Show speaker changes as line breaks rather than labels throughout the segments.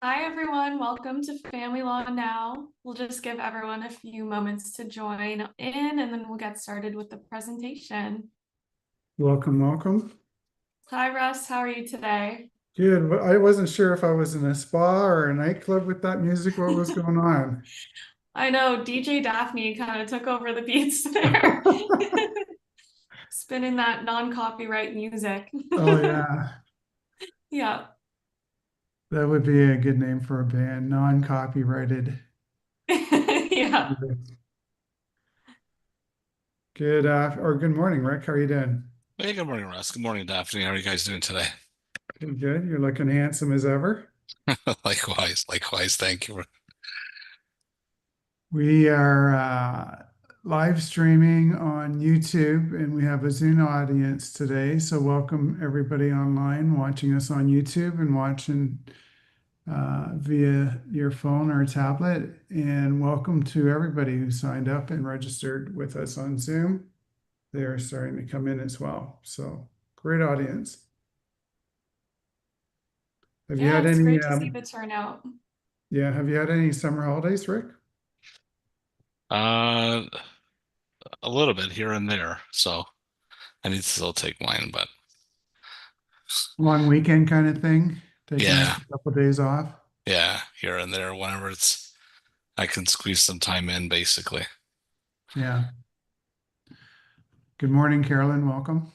Hi, everyone. Welcome to Family Law Now. We'll just give everyone a few moments to join in, and then we'll get started with the presentation.
Welcome, welcome.
Hi, Russ. How are you today?
Good. I wasn't sure if I was in a spa or a nightclub with that music. What was going on?
I know DJ Daphne kind of took over the beats there, spinning that non-copyright music.
Oh yeah,
Yeah.
that would be a good name for a band, non-copyrighted
Yeah.
music. Good morning, Rick. How are you doing?
Hey, good morning, Russ. Good morning, Daphne. How are you guys doing today?
Good, good. You're looking handsome as ever.
Likewise, likewise. Thank you.
We are live streaming on YouTube and we have a Zoom audience today. So welcome everybody online watching us on YouTube and watching via your phone or tablet. And welcome to everybody who signed up and registered with us on Zoom. They are starting to come in as well. So great audience. Have you
Yeah,
had
it's
any,
great to see the turnout.
yeah, have you had any summer holidays, Rick?
Uh, a little bit here and there, so I need to still take mine, but
Long weekend kind of thing, taking a
yeah,
couple of days off.
yeah, here and there, whenever I can squeeze some time in, basically.
Yeah. Good morning, Carolyn. Welcome.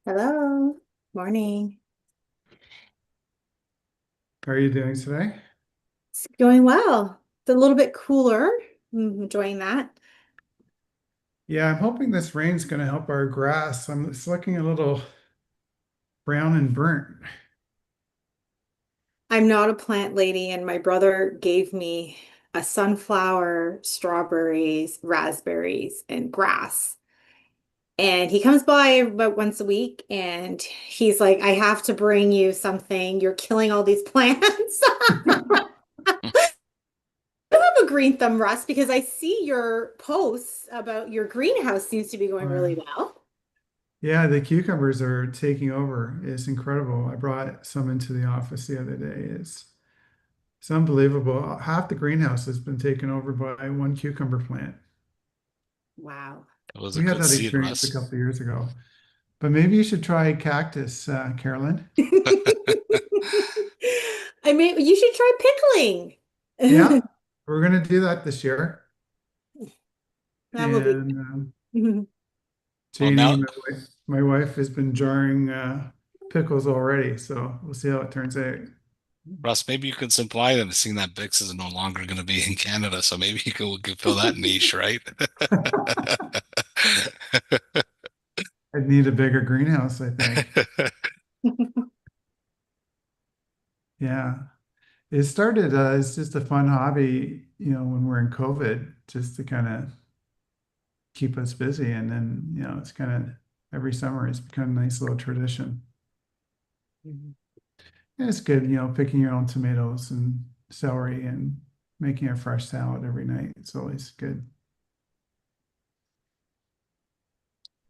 Hello. Morning.
How are you doing today?
It's going well. It's a little bit cooler. I'm enjoying that.
Yeah, I'm hoping this rain's going to help our grass. It's looking a little brown and burnt.
I'm not a plant lady, and my brother gave me a sunflower, strawberries, raspberries, and grass. And he comes by about once a week and he's like, I have to bring you something. You're killing all these plants. I have a green thumb, Russ, because I see your posts about your greenhouse seems to be going really well.
Yeah, the cucumbers are taking over. It's incredible. I brought some into the office the other day. It's unbelievable. Half the greenhouse has been taken over by one cucumber plant.
Wow.
It was a
We had
good
that
seed,
experience a couple
Russ.
of years ago. But maybe you should try cactus, Carolyn.
I mean, you should try pickling.
Yeah, we're going to do that this year.
That will be
And
good.
Well,
Janie,
now,
my wife, has been jarring pickles already. So we'll see how it turns out.
Russ, maybe you could supply them, seeing that Bix is no longer going to be in Canada, so maybe you could fill that niche, right?
I'd need a bigger greenhouse, I think. Yeah. It started as just a fun hobby, when we're in COVID, just to kind of keep us busy. And then, it's kind of every summer it's become a nice little tradition. And it's good, picking your own tomatoes and celery and making a fresh salad every night. It's always good.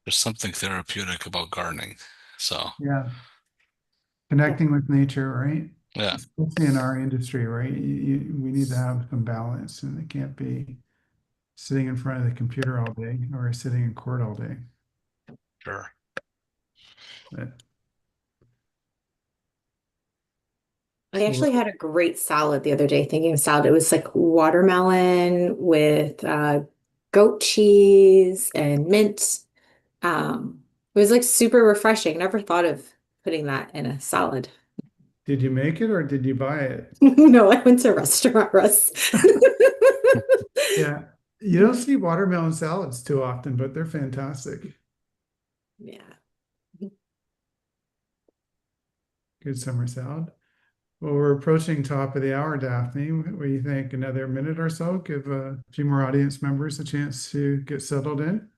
There's something therapeutic about gardening. So,
Yeah. Connecting with nature, right?
yeah,
Especially in our industry, right? We need to have some balance and it can't be sitting in front of the computer all day or sitting in court all day.
sure.
But
I
so
actually had a great salad the other day, thinking of salad. It was like watermelon with goat cheese and mint. It was like super refreshing. Never thought of putting that in a salad.
did you make it or did you buy it?
No, I went to a restaurant, Russ.
Yeah. You don't see watermelon salads too often, but they're fantastic.
Yeah.
Good summer salad. Well, we're approaching top of the hour, Daphne. What do you think? Another minute or so? Give a few more audience members a chance to get settled in.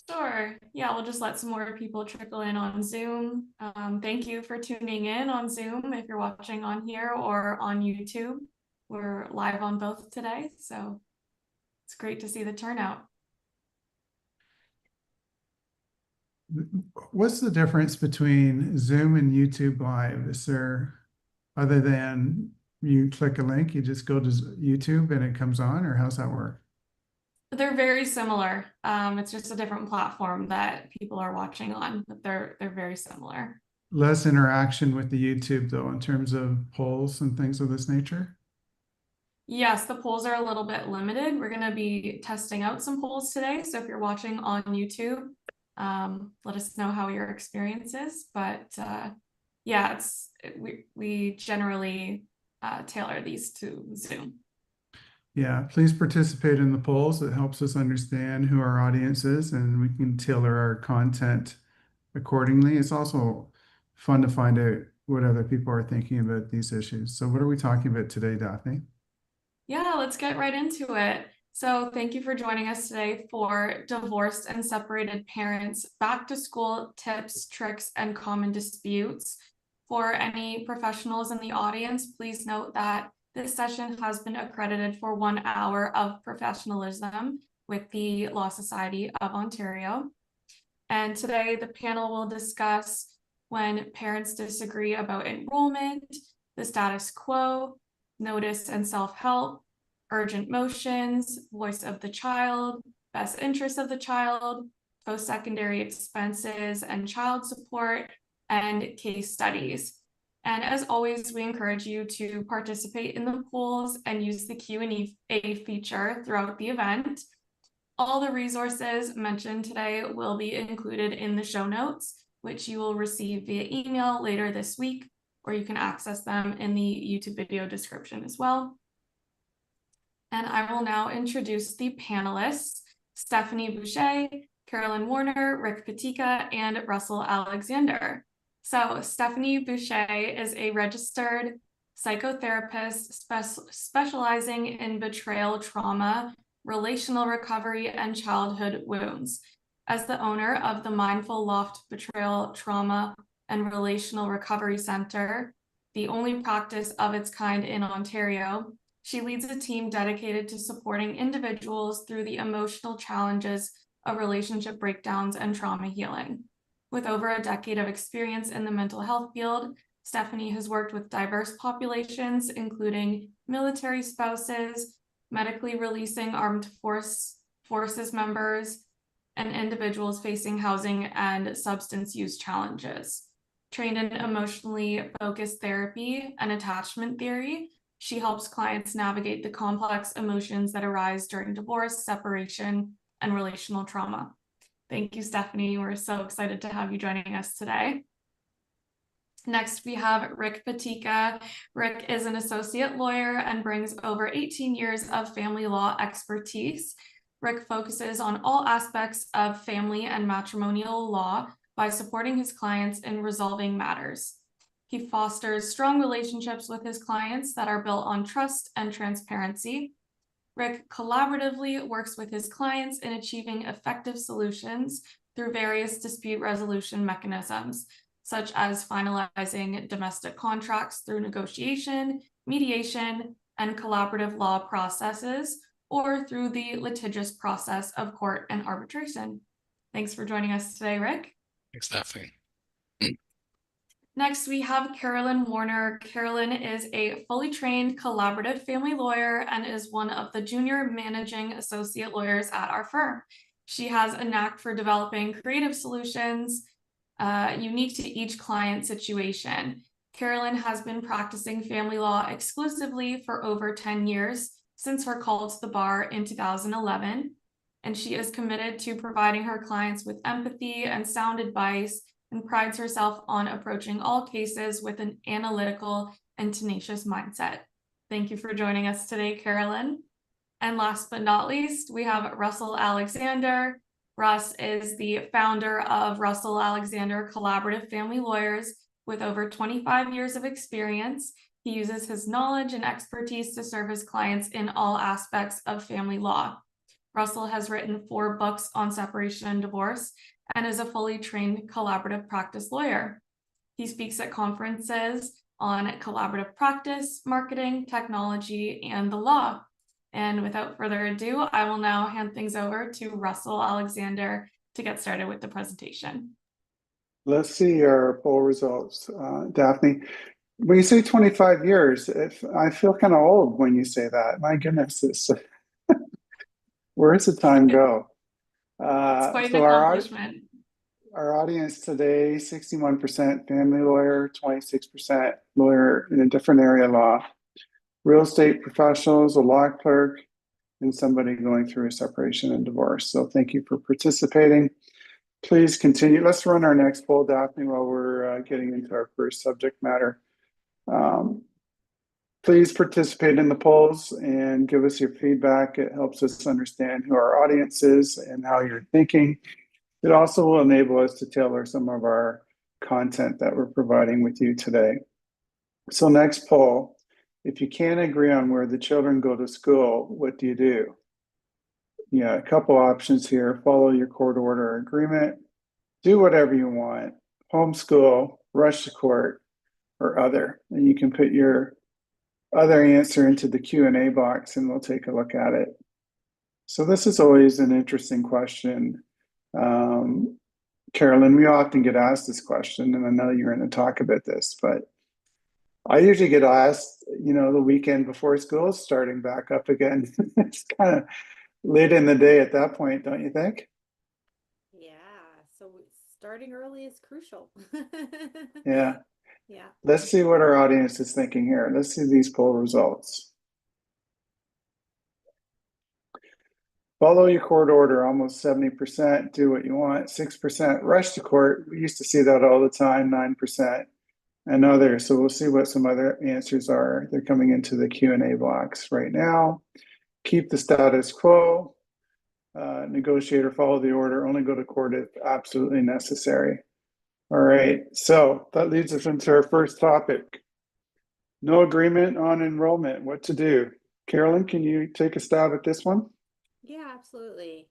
Sure. Yeah, we'll just let some more people trickle in on Zoom. Thank you for tuning in on Zoom if you're watching on here or on YouTube. We're live on both today, so it's great to see the turnout.
What's the difference between Zoom and YouTube Live? Is there, other than you click a link, you just go to YouTube and it comes on, or how's that work?
They're very similar. It's just a different platform that people are watching on, but they're very similar.
Less interaction with the YouTube though, in terms of polls and things of this nature?
Yes, the polls are a little bit limited. We're going to be testing out some polls today. So if you're watching on YouTube, let us know how your experience is. But yeah, we generally tailor these to Zoom.
Yeah, please participate in the polls. It helps us understand who our audience is and we can tailor our content accordingly. It's also fun to find out what other people are thinking about these issues. So what are we talking about today, Daphne?
Yeah, let's get right into it. So thank you for joining us today for Divorced and Separated Parents Back to School Tips, Tricks, and Common Disputes. For any professionals in the audience, please note that this session has been accredited for 1 hour of professionalism with the Law Society of Ontario. And today the panel will discuss when parents disagree about enrollment, the status quo, notice and self-help, urgent motions, voice of the child, best interest of the child, post-secondary expenses and child support, and case studies. And as always, we encourage you to participate in the polls and use the Q&A feature throughout the event. All the resources mentioned today will be included in the show notes, which you will receive via email later this week, or you can access them in the YouTube video description as well. And I will now introduce the panelists: Stephanie Boucher, Carolyn Warner, Rick Patika, and Russell Alexander. So Stephanie Boucher is a registered psychotherapist specializing in betrayal trauma, relational recovery, and childhood wounds. As the owner of the Mindful Loft Betrayal Trauma and Relational Recovery Center, the only practice of its kind in Ontario, she leads a team dedicated to supporting individuals through the emotional challenges of relationship breakdowns and trauma healing. With over a decade of experience in the mental health field, Stephanie has worked with diverse populations, including military spouses, medically releasing armed forces members, and individuals facing housing and substance use challenges. Trained in emotionally focused therapy and attachment theory, she helps clients navigate the complex emotions that arise during divorce, separation, and relational trauma. Thank you, Stephanie. We're so excited to have you joining us today. Next, we have Rick Patika. Rick is an associate lawyer and brings over 18 years of family law expertise. Rick focuses on all aspects of family and matrimonial law by supporting his clients in resolving matters. He fosters strong relationships with his clients that are built on trust and transparency. Rick collaboratively works with his clients in achieving effective solutions through various dispute resolution mechanisms, such as finalizing domestic contracts through negotiation, mediation, and collaborative law processes, or through the litigious process of court and arbitration. Thanks for joining us today, Rick.
Thanks, Stephanie.
Next, we have Carolyn Warner. Carolyn is a fully trained collaborative family lawyer and is one of the junior managing associate lawyers at our firm. She has a knack for developing creative solutions unique to each client situation. Carolyn has been practicing family law exclusively for over 10 years since her call to the bar in 2011, and she is committed to providing her clients with empathy and sound advice, and prides herself on approaching all cases with an analytical and tenacious mindset. Thank you for joining us today, Carolyn. And last but not least, we have Russell Alexander. Russ is the founder of Russell Alexander Collaborative Family Lawyers with over 25 years of experience. He uses his knowledge and expertise to serve his clients in all aspects of family law. Russell has written 4 books on separation and divorce and is a fully trained collaborative practice lawyer. He speaks at conferences on collaborative practice, marketing, technology, and the law. And without further ado, I will now hand things over to Russell Alexander to get started with the presentation.
Let's see your poll results, Daphne. When you say 25 years, I feel kind of old when you say that. My goodness, it's Where's the time go?
It's quite an
So
accomplishment.
our audience today, 61% family lawyer, 26% lawyer in a different area of law, real estate professionals, a law clerk, and somebody going through a separation and divorce. So thank you for participating. Please continue. Let's run our next poll, Daphne, while we're getting into our first subject matter. Please participate in the polls and give us your feedback. It helps us understand who our audience is and how you're thinking. It also will enable us to tailor some of our content that we're providing with you today. So next poll, if you can't agree on where the children go to school, what do you do? Yeah, a couple options here. Follow your court order or agreement, do whatever you want, homeschool, rush to court, or other. And you can put your other answer into the Q&A box and we'll take a look at it. So this is always an interesting question. Carolyn, we often get asked this question, and I know you're going to talk about this, but I usually get asked, the weekend before school is starting back up again. It's kind of late in the day at that point, don't you think?
Yeah, so starting early is crucial.
Yeah.
Yeah.
Let's see what our audience is thinking here. Let's see these poll results. Follow your court order, almost 70%. Do what you want, 6%. Rush to court. We used to see that all the time, 9%. And others. So we'll see what some other answers are. They're coming into the Q&A box right now. Keep the status quo. Negotiate or follow the order. Only go to court if absolutely necessary. All right, so that leads us into our first topic. No agreement on enrollment, what to do? Carolyn, can you take a stab at this one?
Yeah, absolutely.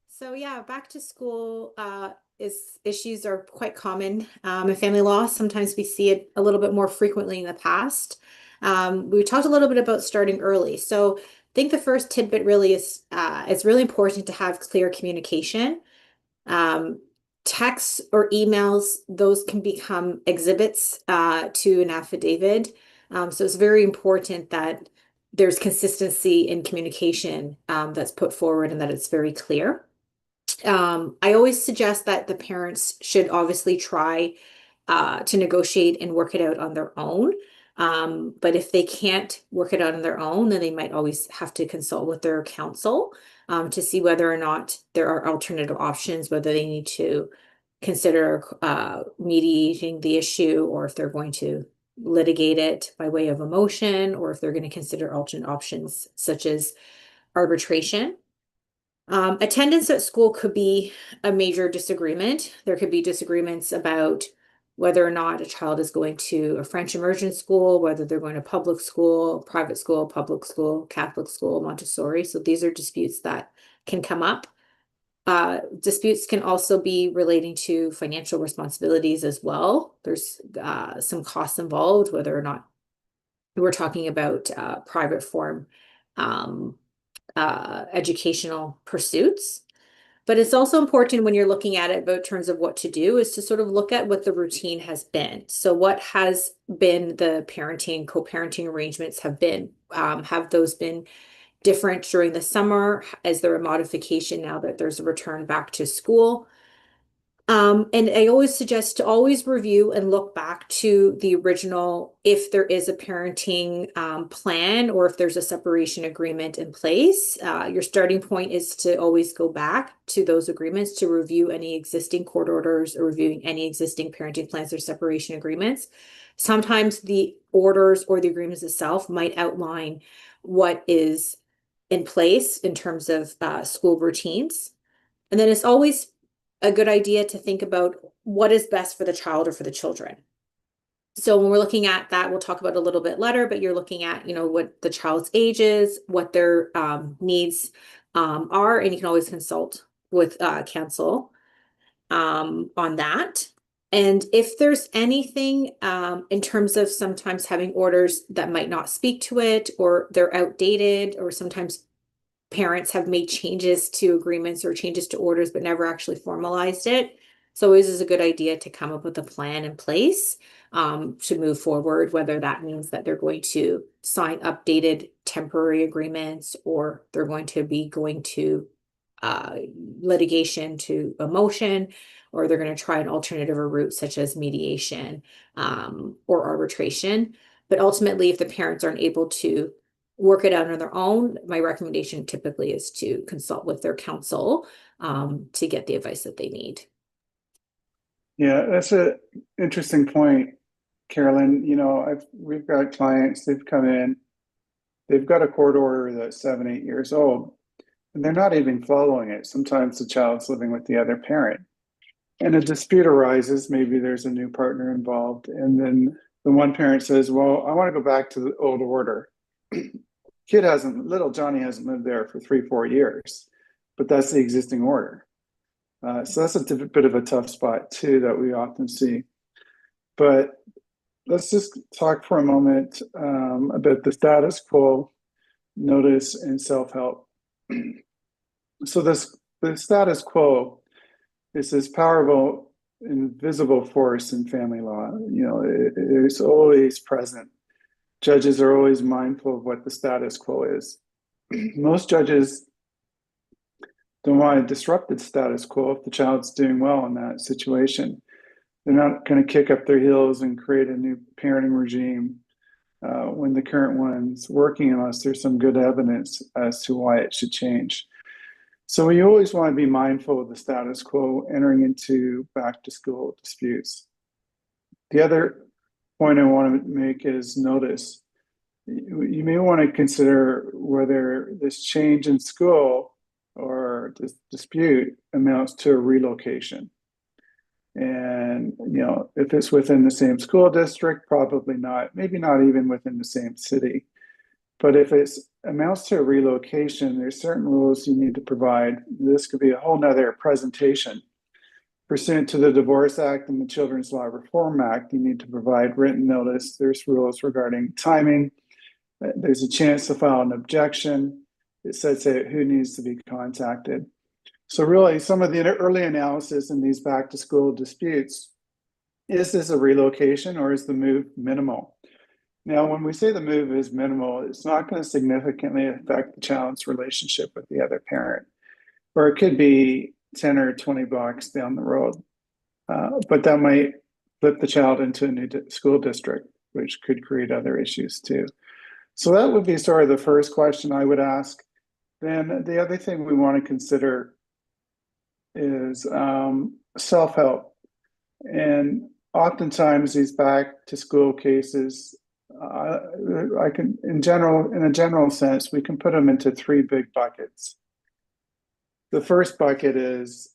So yeah, back to school issues are quite common in family law. Sometimes we see it a little bit more frequently in the past. We talked a little bit about starting early. So I think the first tidbit really is it's really important to have clear communication. Texts or emails, those can become exhibits to an affidavit. So it's very important that there's consistency in communication that's put forward and that it's very clear. I always suggest that the parents should obviously try to negotiate and work it out on their own. But if they can't work it out on their own, then they might always have to consult with their counsel to see whether or not there are alternative options, whether they need to consider mediating the issue or if they're going to litigate it by way of a motion or if they're going to consider alternate options such as arbitration. Attendance at school could be a major disagreement. There could be disagreements about whether or not a child is going to a French immersion school, whether they're going to public school, private school, public school, Catholic school, Montessori. So these are disputes that can come up. Disputes can also be relating to financial responsibilities as well. There's some costs involved, whether or not we're talking about private form educational pursuits. But it's also important when you're looking at it about terms of what to do is to sort of look at what the routine has been. So what has been the parenting, co-parenting arrangements have been? Have those been different during the summer? Is there a modification now that there's a return back to school? And I always suggest to always review and look back to the original if there is a parenting plan or if there's a separation agreement in place. Your starting point is to always go back to those agreements to review any existing court orders or reviewing any existing parenting plans or separation agreements. Sometimes the orders or the agreements itself might outline what is in place in terms of school routines. And then it's always a good idea to think about what is best for the child or for the children. So when we're looking at that, we'll talk about a little bit later, but you're looking at, what the child's age is, what their needs are, and you can always consult with counsel on that. And if there's anything in terms of sometimes having orders that might not speak to it, or they're outdated, or sometimes parents have made changes to agreements or changes to orders, but never actually formalized it. So always is a good idea to come up with a plan in place to move forward, whether that means that they're going to sign updated temporary agreements or they're going to be going to litigation to a motion, or they're going to try an alternative route such as mediation or arbitration. But ultimately, if the parents aren't able to work it out on their own, my recommendation typically is to consult with their counsel to get the advice that they need.
Yeah, that's an interesting point, Carolyn. You know, we've got clients, they've come in, they've got a court order that's 7, 8 years old, and they're not even following it. Sometimes the child's living with the other parent, and a dispute arises. Maybe there's a new partner involved, and then the one parent says, well, I want to go back to the old order. Little Johnny hasn't lived there for 3, 4 years, but that's the existing order. So that's a bit of a tough spot too that we often see. But let's just talk for a moment about the status quo, notice, and self-help. So the status quo is this powerful, invisible force in family law. You know, it's always present. Judges are always mindful of what the status quo is. Most judges don't want to disrupt the status quo if the child's doing well in that situation. They're not going to kick up their heels and create a new parenting regime when the current one's working, unless there's some good evidence as to why it should change. So we always want to be mindful of the status quo entering into back to school disputes. The other point I want to make is notice. You may want to consider whether this change in school or this dispute amounts to a relocation. And, you know, if it's within the same school district, probably not, maybe not even within the same city. But if it amounts to a relocation, there's certain rules you need to provide. This could be a whole nother presentation. Pursuant to the Divorce Act and the Children's Law Reform Act, you need to provide written notice. There's rules regarding timing. There's a chance to file an objection. It sets out who needs to be contacted. So really, some of the early analysis in these back to school disputes, is this a relocation or is the move minimal? Now, when we say the move is minimal, it's not going to significantly affect the child's relationship with the other parent, or it could be 10 or 20 blocks down the road. But that might flip the child into a new school district, which could create other issues too. So that would be sort of the first question I would ask. Then the other thing we want to consider is self-help. And oftentimes these back to school cases, I can, in a general sense, we can put them into 3 big buckets. The first bucket is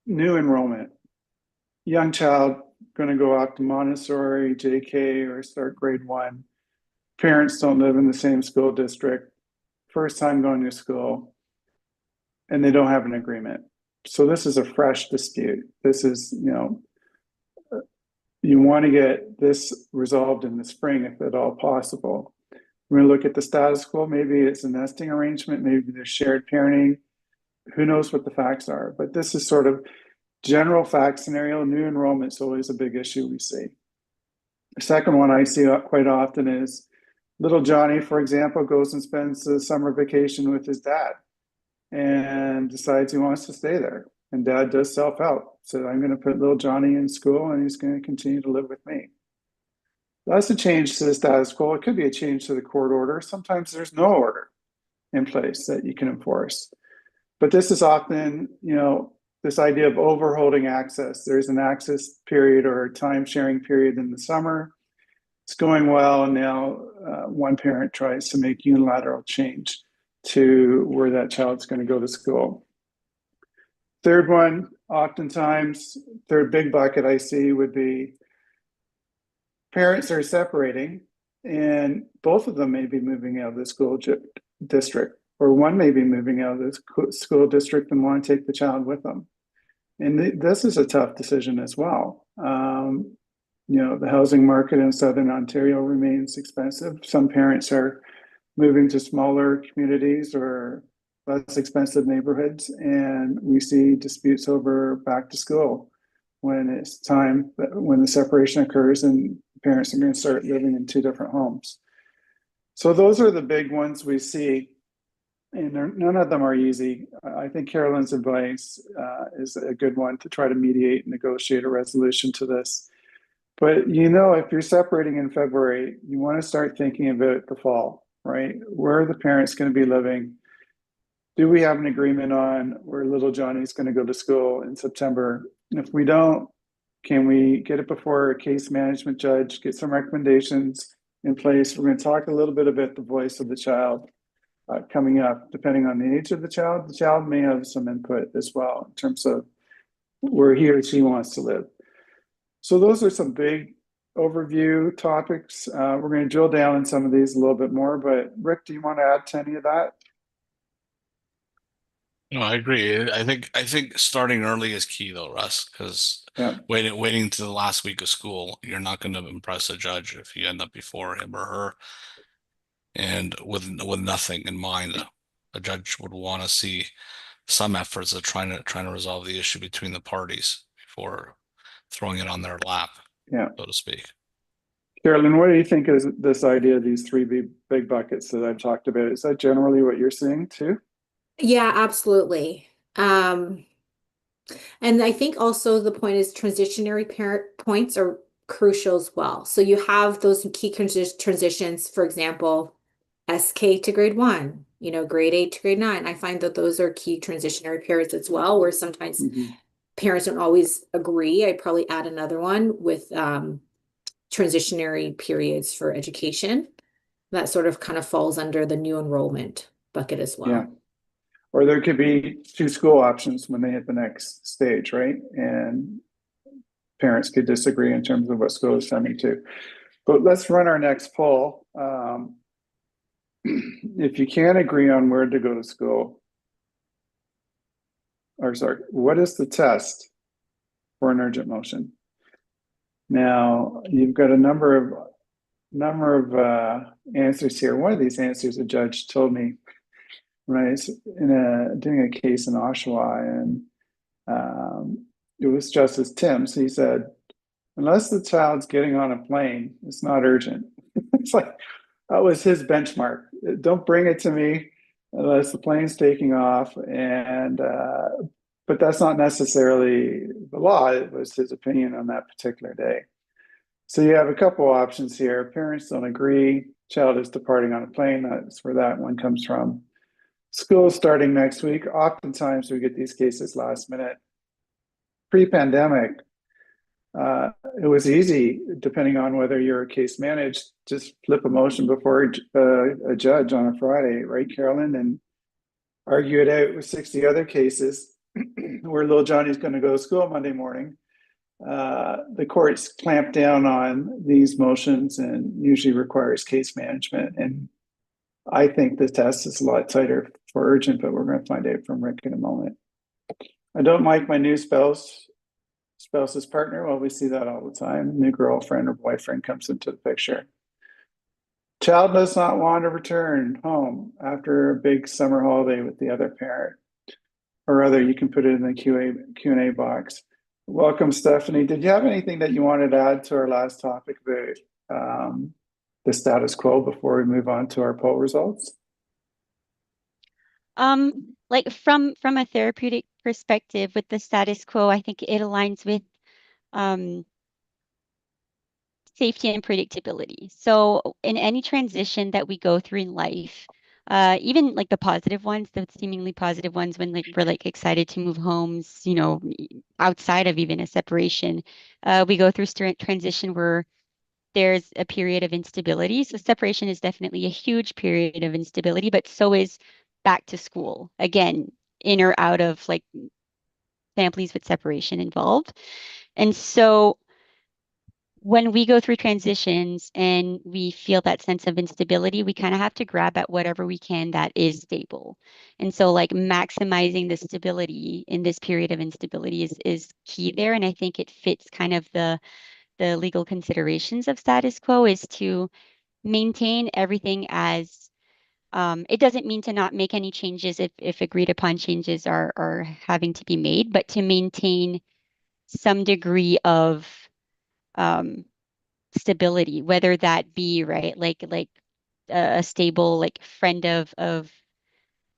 new enrollment. Young child going to go off to Montessori, JK, or start grade 1. Parents don't live in the same school district, first time going to school, and they don't have an agreement. So this is a fresh dispute. This is, you know, you want to get this resolved in the spring if at all possible. We're going to look at the status quo. Maybe it's a nesting arrangement. Maybe there's shared parenting. Who knows what the facts are? But this is sort of general fact scenario. New enrollment is always a big issue we see. The second one I see quite often is little Johnny, for example, goes and spends the summer vacation with his dad and decides he wants to stay there. And dad does self-help. So I'm going to put little Johnny in school and he's going to continue to live with me. That's a change to the status quo. It could be a change to the court order. Sometimes there's no order in place that you can enforce. But this is often, you know, this idea of overholding access. There's an access period or a time sharing period in the summer. It's going well, and now one parent tries to make unilateral change to where that child's going to go to school. Third one, oftentimes, third big bucket I see would be parents are separating, and both of them may be moving out of the school district, or one may be moving out of the school district and want to take the child with them. And this is a tough decision as well. You know, the housing market in Southern Ontario remains expensive. Some parents are moving to smaller communities or less expensive neighborhoods, and we see disputes over back to school when it's time, when the separation occurs and parents are going to start living in 2 different homes. So those are the big ones we see. and none of them are easy. I think Carolyn's advice is a good one to try to mediate and negotiate a resolution to this. But if you're separating in February, you want to start thinking about the fall, right? Where are the parents going to be living? Do we have an agreement on where little Johnny's going to go to school in September? If we don't, can we get it before a case management judge, get some recommendations in place? We're going to talk a little bit about the voice of the child coming up. Depending on the age of the child may have some input as well in terms of where he or she wants to live. So those are some big overview topics. We're going to drill down in some of these a little bit more, but Rick, do you want to add to any of that?
No, I agree. I think starting early is key though, Russ, because
Yeah,
waiting to the last week of school, you're not going to impress a judge if you end up before him or her. And with nothing in mind, a judge would want to see some efforts of trying to resolve the issue between the parties before throwing it on their lap,
yeah.
so to speak.
Carolyn, what do you think of this idea of these three big buckets that I've talked about? Is that generally what you're seeing too?
Yeah, absolutely. And I think also the point is transitionary parent points are crucial as well. So you have those key transitions, for example, SK to grade 1, grade 8 to grade 9. I find that those are key transitionary periods as well, where sometimes parents don't always agree. I'd probably add another one with transitionary periods for education. That sort of kind of falls under the new enrollment bucket as well.
Yeah. Or there could be two school options when they hit the next stage, right? And parents could disagree in terms of what school is sending to. But let's run our next poll. If you can't agree on where to go to school, or sorry, what is the test for an urgent motion? Now, you've got a number of answers here. One of these answers, a judge told me when I was doing a case in Oshawa, and it was Justice Tim. So he said, unless the child's getting on a plane, it's not urgent. It's like, that was his benchmark. Don't bring it to me unless the plane's taking off. But that's not necessarily the law. It was his opinion on that particular day. So you have a couple options here. Parents don't agree. Child is departing on a plane. That's where that one comes from. School starting next week. Oftentimes we get these cases last minute. Pre-pandemic, it was easy, depending on whether you're case managed, just flip a motion before a judge on a Friday, right, Carolyn, and argue it out with 60 other cases where little Johnny's going to go to school Monday morning. The courts clamp down on these motions and usually requires case management. And I think the test is a lot tighter for urgent, but we're going to find out from Rick in a moment. I don't like my new spouse's partner. Well, we see that all the time. New girlfriend or boyfriend comes into the picture. Child does not want to return home after a big summer holiday with the other parent. Or other, you can put it in the Q&A box. Welcome, Stephanie. Did you have anything that you wanted to add to our last topic about the status quo before we move on to our poll results?
Like from a therapeutic perspective with the status quo, I think it aligns with safety and predictability. So in any transition that we go through in life, even like the positive ones, the seemingly positive ones, when we're excited to move homes, outside of even a separation, we go through transition where there's a period of instability. So separation is definitely a huge period of instability, but so is back to school. Again, in or out of families with separation involved. And so when we go through transitions and we feel that sense of instability, we kind of have to grab at whatever we can that is stable. And so maximizing the stability in this period of instability is key there. And I think it fits kind of the legal considerations of status quo is to maintain everything as it doesn't mean to not make any changes if agreed upon changes are having to be made, but to maintain some degree of stability, whether that be right, like a stable friend of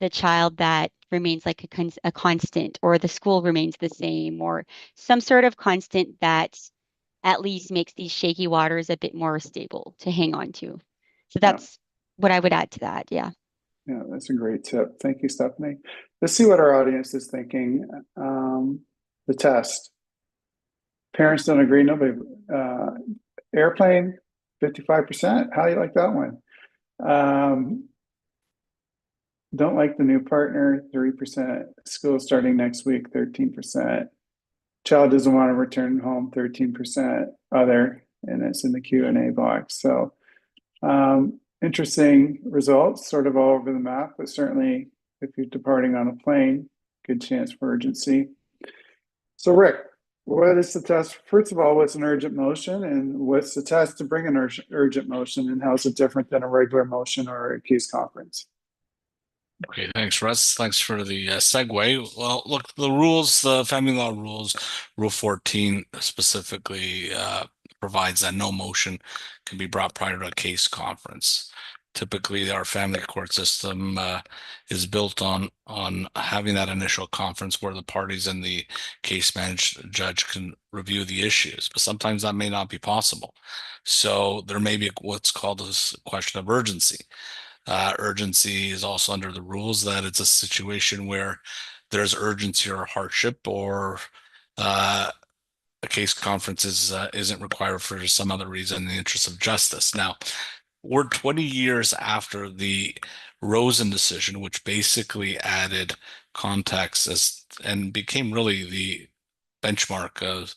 the child that remains like a constant, or the school remains the same, or some sort of constant that at least makes these shaky waters a bit more stable to hang on to. So that's what I would add to that. Yeah.
Yeah, that's a great tip. Thank you, Stephanie. Let's see what our audience is thinking. The test. Parents don't agree. Nobody. Airplane, 55%. How do you like that one? Don't like the new partner, 3%. School starting next week, 13%. Child doesn't want to return home, 13%. Other, and it's in the Q&A box. So interesting results, sort of all over the map, but certainly if you're departing on a plane, good chance for urgency. So Rick, what is the test? First of all, what's an urgent motion, and what's the test to bring an urgent motion, and how is it different than a regular motion or a case conference?
Okay, thanks, Russ. Thanks for the segue. Well, look, the rules, the family law rules, Rule 14 specifically provides that no motion can be brought prior to a case conference. Typically, our family court system is built on having that initial conference where the parties and the case managed judge can review the issues, but sometimes that may not be possible. So there may be what's called a question of urgency. Urgency is also under the rules that it's a situation where there's urgency or hardship, or a case conference isn't required for some other reason in the interest of justice. Now, we're 20 years after the Rosen decision, which basically added context and became really the benchmark of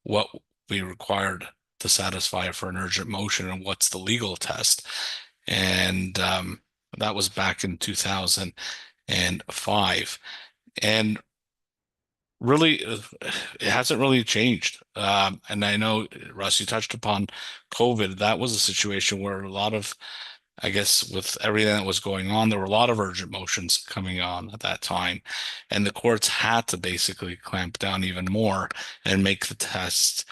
what we required to satisfy for an urgent motion and what's the legal test. And that was back in 2005. And really, it hasn't really changed. And I know, Russ, you touched upon COVID. That was a situation where a lot of, I guess, with everything that was going on, there were a lot of urgent motions coming on at that time. And the courts had to basically clamp down even more and make the test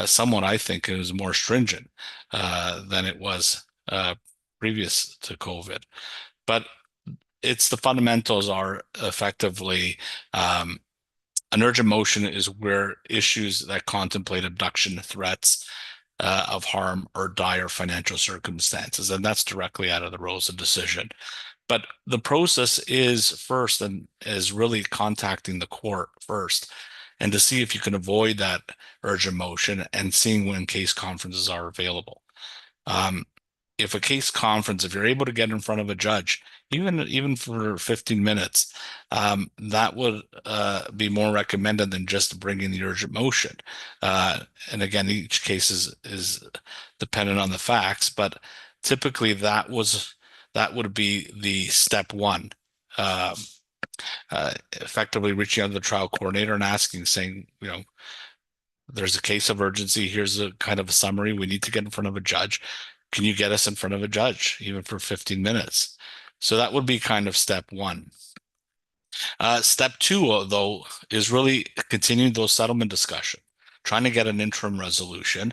somewhat, I think, it was more stringent than it was previous to COVID. But it's the fundamentals are effectively an urgent motion is where issues that contemplate abduction, threats of harm, or dire financial circumstances, and that's directly out of the Rosen decision. But the process is first and is really contacting the court first, and to see if you can avoid that urgent motion and seeing when case conferences are available. If a case conference, if you're able to get in front of a judge, even for 15 minutes, that would be more recommended than just bringing the urgent motion. And again, each case is dependent on the facts, but typically that would be the step one. Effectively reaching out to the trial coordinator and asking, saying, there's a case of urgency. Here's a kind of a summary. We need to get in front of a judge. Can you get us in front of a judge, even for 15 minutes? So that would be kind of step one. Step two, though, is really continuing those settlement discussion, trying to get an interim resolution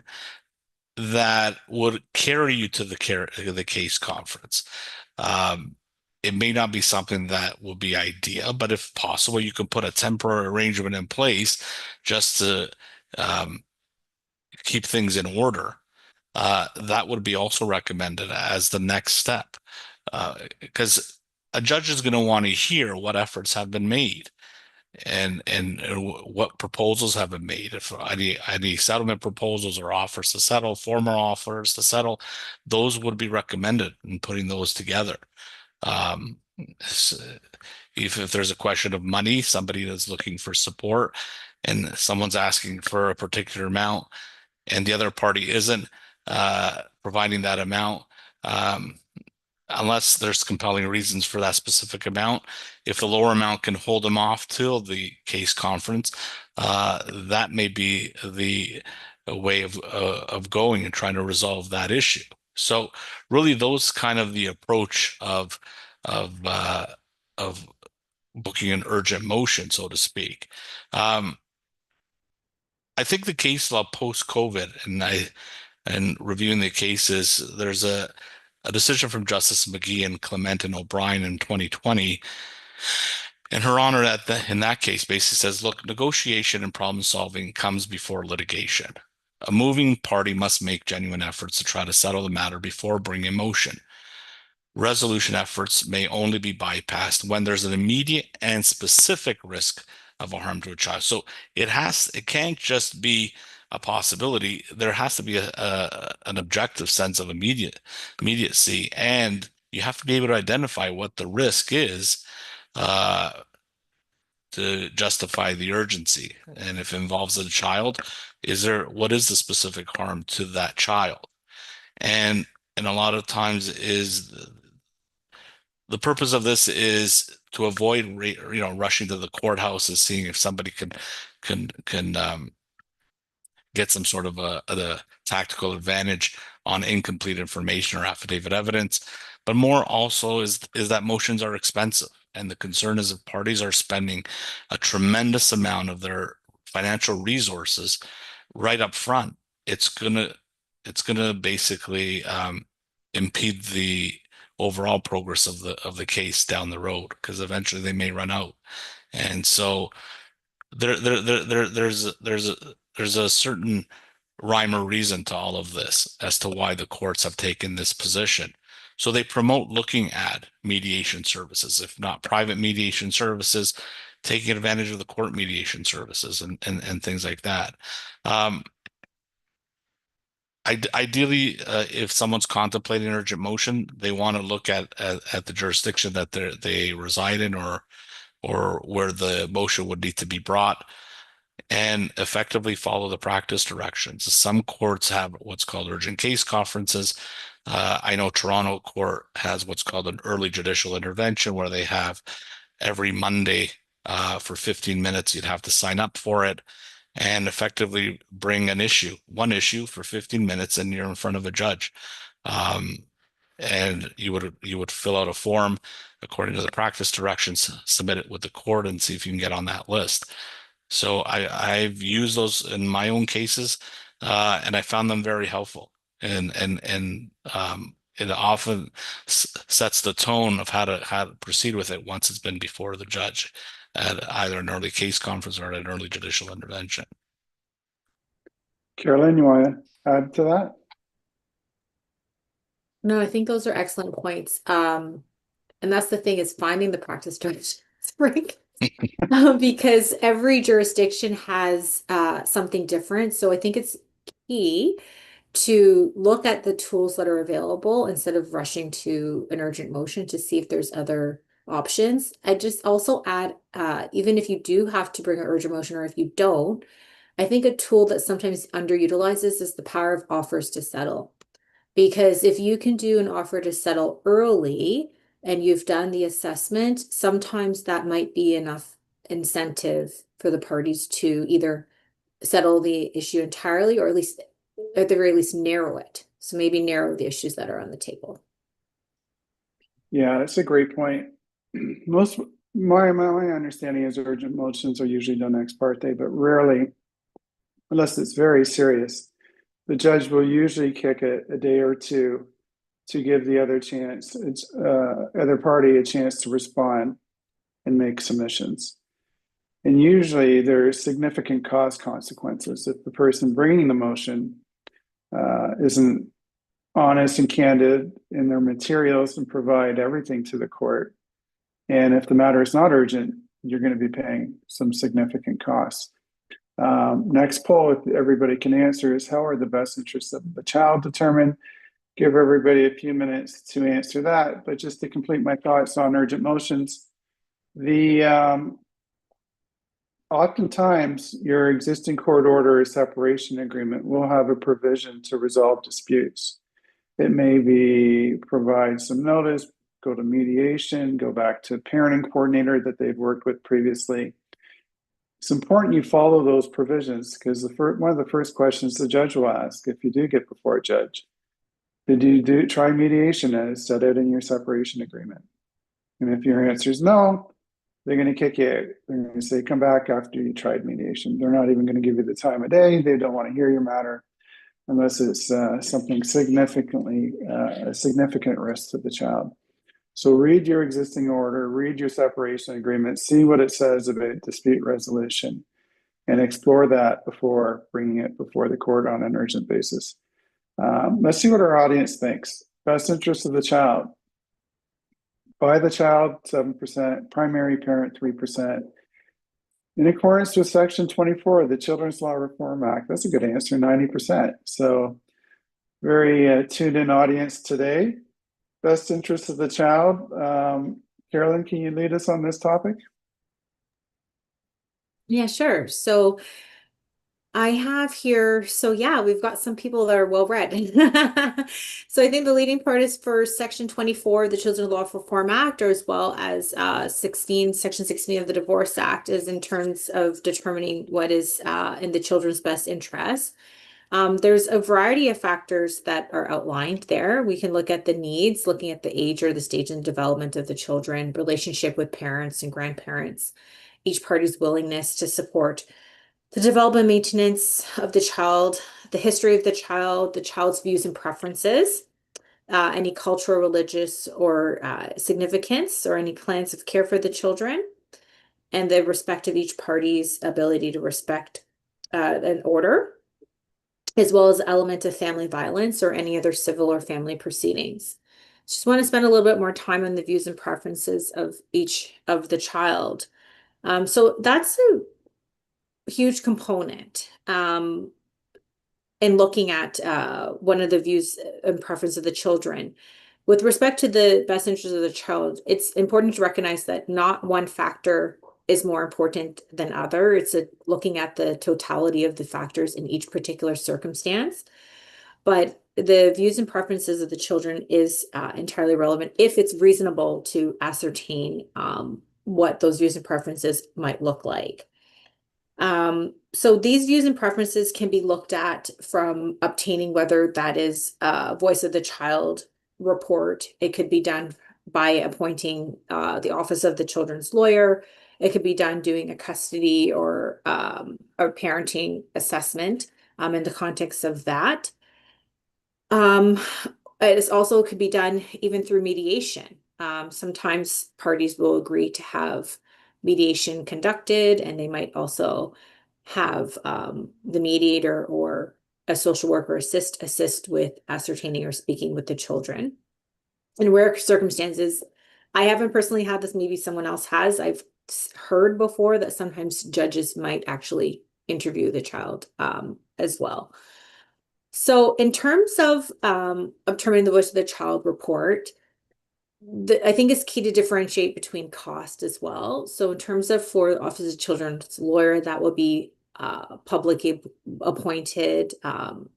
that would carry you to the case conference. It may not be something that will be ideal, but if possible, you can put a temporary arrangement in place just to keep things in order. That would be also recommended as the next step, because a judge is going to want to hear what efforts have been made and what proposals have been made. If any settlement proposals or offers to settle, former offers to settle, those would be recommended in putting those together. If there's a question of money, somebody that's looking for support and someone's asking for a particular amount and the other party isn't providing that amount, unless there's compelling reasons for that specific amount. If the lower amount can hold them off till the case conference, that may be the way of going and trying to resolve that issue. So really, those kind of the approach of booking an urgent motion, so to speak. I think the case law post-COVID, and reviewing the cases, there's a a decision from Justice McGee and Clement and O'Brien in 2020. And Her Honor in that case basically says, look, negotiation and problem solving comes before litigation. A moving party must make genuine efforts to try to settle the matter before bringing motion. Resolution efforts may only be bypassed when there's an immediate and specific risk of harm to a child. So it can't just be a possibility. There has to be an objective sense of immediacy, and you have to be able to identify what the risk is to justify the urgency. And if it involves a child, what is the specific harm to that child? And a lot of times the purpose of this is to avoid rushing to the courthouse and seeing if somebody can get some sort of a tactical advantage on incomplete information or affidavit evidence. But more also is that motions are expensive. And the concern is if parties are spending a tremendous amount of their financial resources right up front, it's gonna basically impede the overall progress of the case down the road, because eventually they may run out. And so there's a certain rhyme or reason to all of this as to why the courts have taken this position. So they promote looking at mediation services, if not private mediation services, taking advantage of the court mediation services and things like that. Ideally, if someone's contemplating urgent motion, they want to look at the jurisdiction that they reside in, or where the motion would need to be brought, and effectively follow the practice directions. Some courts have what's called urgent case conferences. I know Toronto Court has what's called an early judicial intervention, where they have every Monday for 15 minutes. You'd have to sign up for it and effectively bring one issue for 15 minutes, and you're in front of a judge. And you would fill out a form according to the practice directions, submit it with the court, and see if you can get on that list. So I've used those in my own cases, and I found them very helpful. And it often sets the tone of how to proceed with it once it's been before the judge at either an early case conference or at an early judicial intervention.
Carolyn, you want to add to that?
No, I think those are excellent points. And that's the thing, is finding the practice directions, right? Because every jurisdiction has something different. So I think it's key to look at the tools that are available instead of rushing to an urgent motion to see if there's other options. I just also add, even if you do have to bring an urgent motion, or if you don't, I think a tool that sometimes underutilizes is the power of offers to settle. Because if you can do an offer to settle early and you've done the assessment, sometimes that might be enough incentive for the parties to either settle the issue entirely, or at least at the very least narrow it. So maybe narrow the issues that are on the table.
Yeah, that's a great point. My understanding is urgent motions are usually done ex parte, but rarely, unless it's very serious, the judge will usually kick it a day or two to give the other party a chance to respond and make submissions. And usually there are significant cost consequences if the person bringing the motion isn't honest and candid in their materials and provide everything to the court. And if the matter is not urgent, you're going to be paying some significant costs. Next poll, if everybody can answer, is how are the best interests of the child determined? Give everybody a few minutes to answer that. But just to complete my thoughts on urgent motions, oftentimes your existing court order or separation agreement will have a provision to resolve disputes. It may be provide some notice, go to mediation, go back to parenting coordinator that they've worked with previously. It's important you follow those provisions, because one of the first questions the judge will ask if you do get before a judge, did you try mediation as set out in your separation agreement? And if your answer is no, they're going to kick you out. They're going to say, come back after you tried mediation. They're not even going to give you the time of day. They don't want to hear your matter. unless it's something significantly a significant risk to the child. So read your existing order, read your separation agreement, see what it says about dispute resolution, and explore that before bringing it before the court on an urgent basis. Let's see what our audience thinks. Best interest of the child. By the child, 7%, primary parent, 3%. In accordance with Section 24 of the Children's Law Reform Act, that's a good answer, 90%. So very tuned in audience today. Best interest of the child. Carolyn, can you lead us on this topic?
Yeah, sure. So I have here, so yeah, we've got some people that are well read. So I think the leading part is for Section 24 of the Children's Law Reform Act, or as well as Section 16 of the Divorce Act, is in terms of determining what is in the children's best interest. There's a variety of factors that are outlined there. We can look at the needs, looking at the age or the stage and development of the children, relationship with parents and grandparents, each party's willingness to support the development and maintenance of the child, the history of the child's views and preferences, any cultural, religious, or significance, or any plans of care for the children, and the respect of each party's ability to respect an order, as well as the element of family violence or any other civil or family proceedings. Just want to spend a little bit more time on the views and preferences of each of the child. So that's a huge component in looking at one of the views and preference of the children. With respect to the best interest of the child, it's important to recognize that not one factor is more important than other. It's looking at the totality of the factors in each particular circumstance. But the views and preferences of the children is entirely relevant if it's reasonable to ascertain what those views and preferences might look like. So these views and preferences can be looked at from obtaining whether that is a voice of the child report. It could be done by appointing the office of the children's lawyer. It could be done doing a custody or parenting assessment in the context of that. It also could be done even through mediation. Sometimes parties will agree to have mediation conducted, and they might also have the mediator or a social worker assist with ascertaining or speaking with the children. In rare circumstances, I haven't personally had this, maybe someone else has. I've heard before that sometimes judges might actually interview the child as well. So in terms of determining the voice of the child report, I think it's key to differentiate between cost as well. So in terms of for the Office of Children's Lawyer, that will be publicly appointed.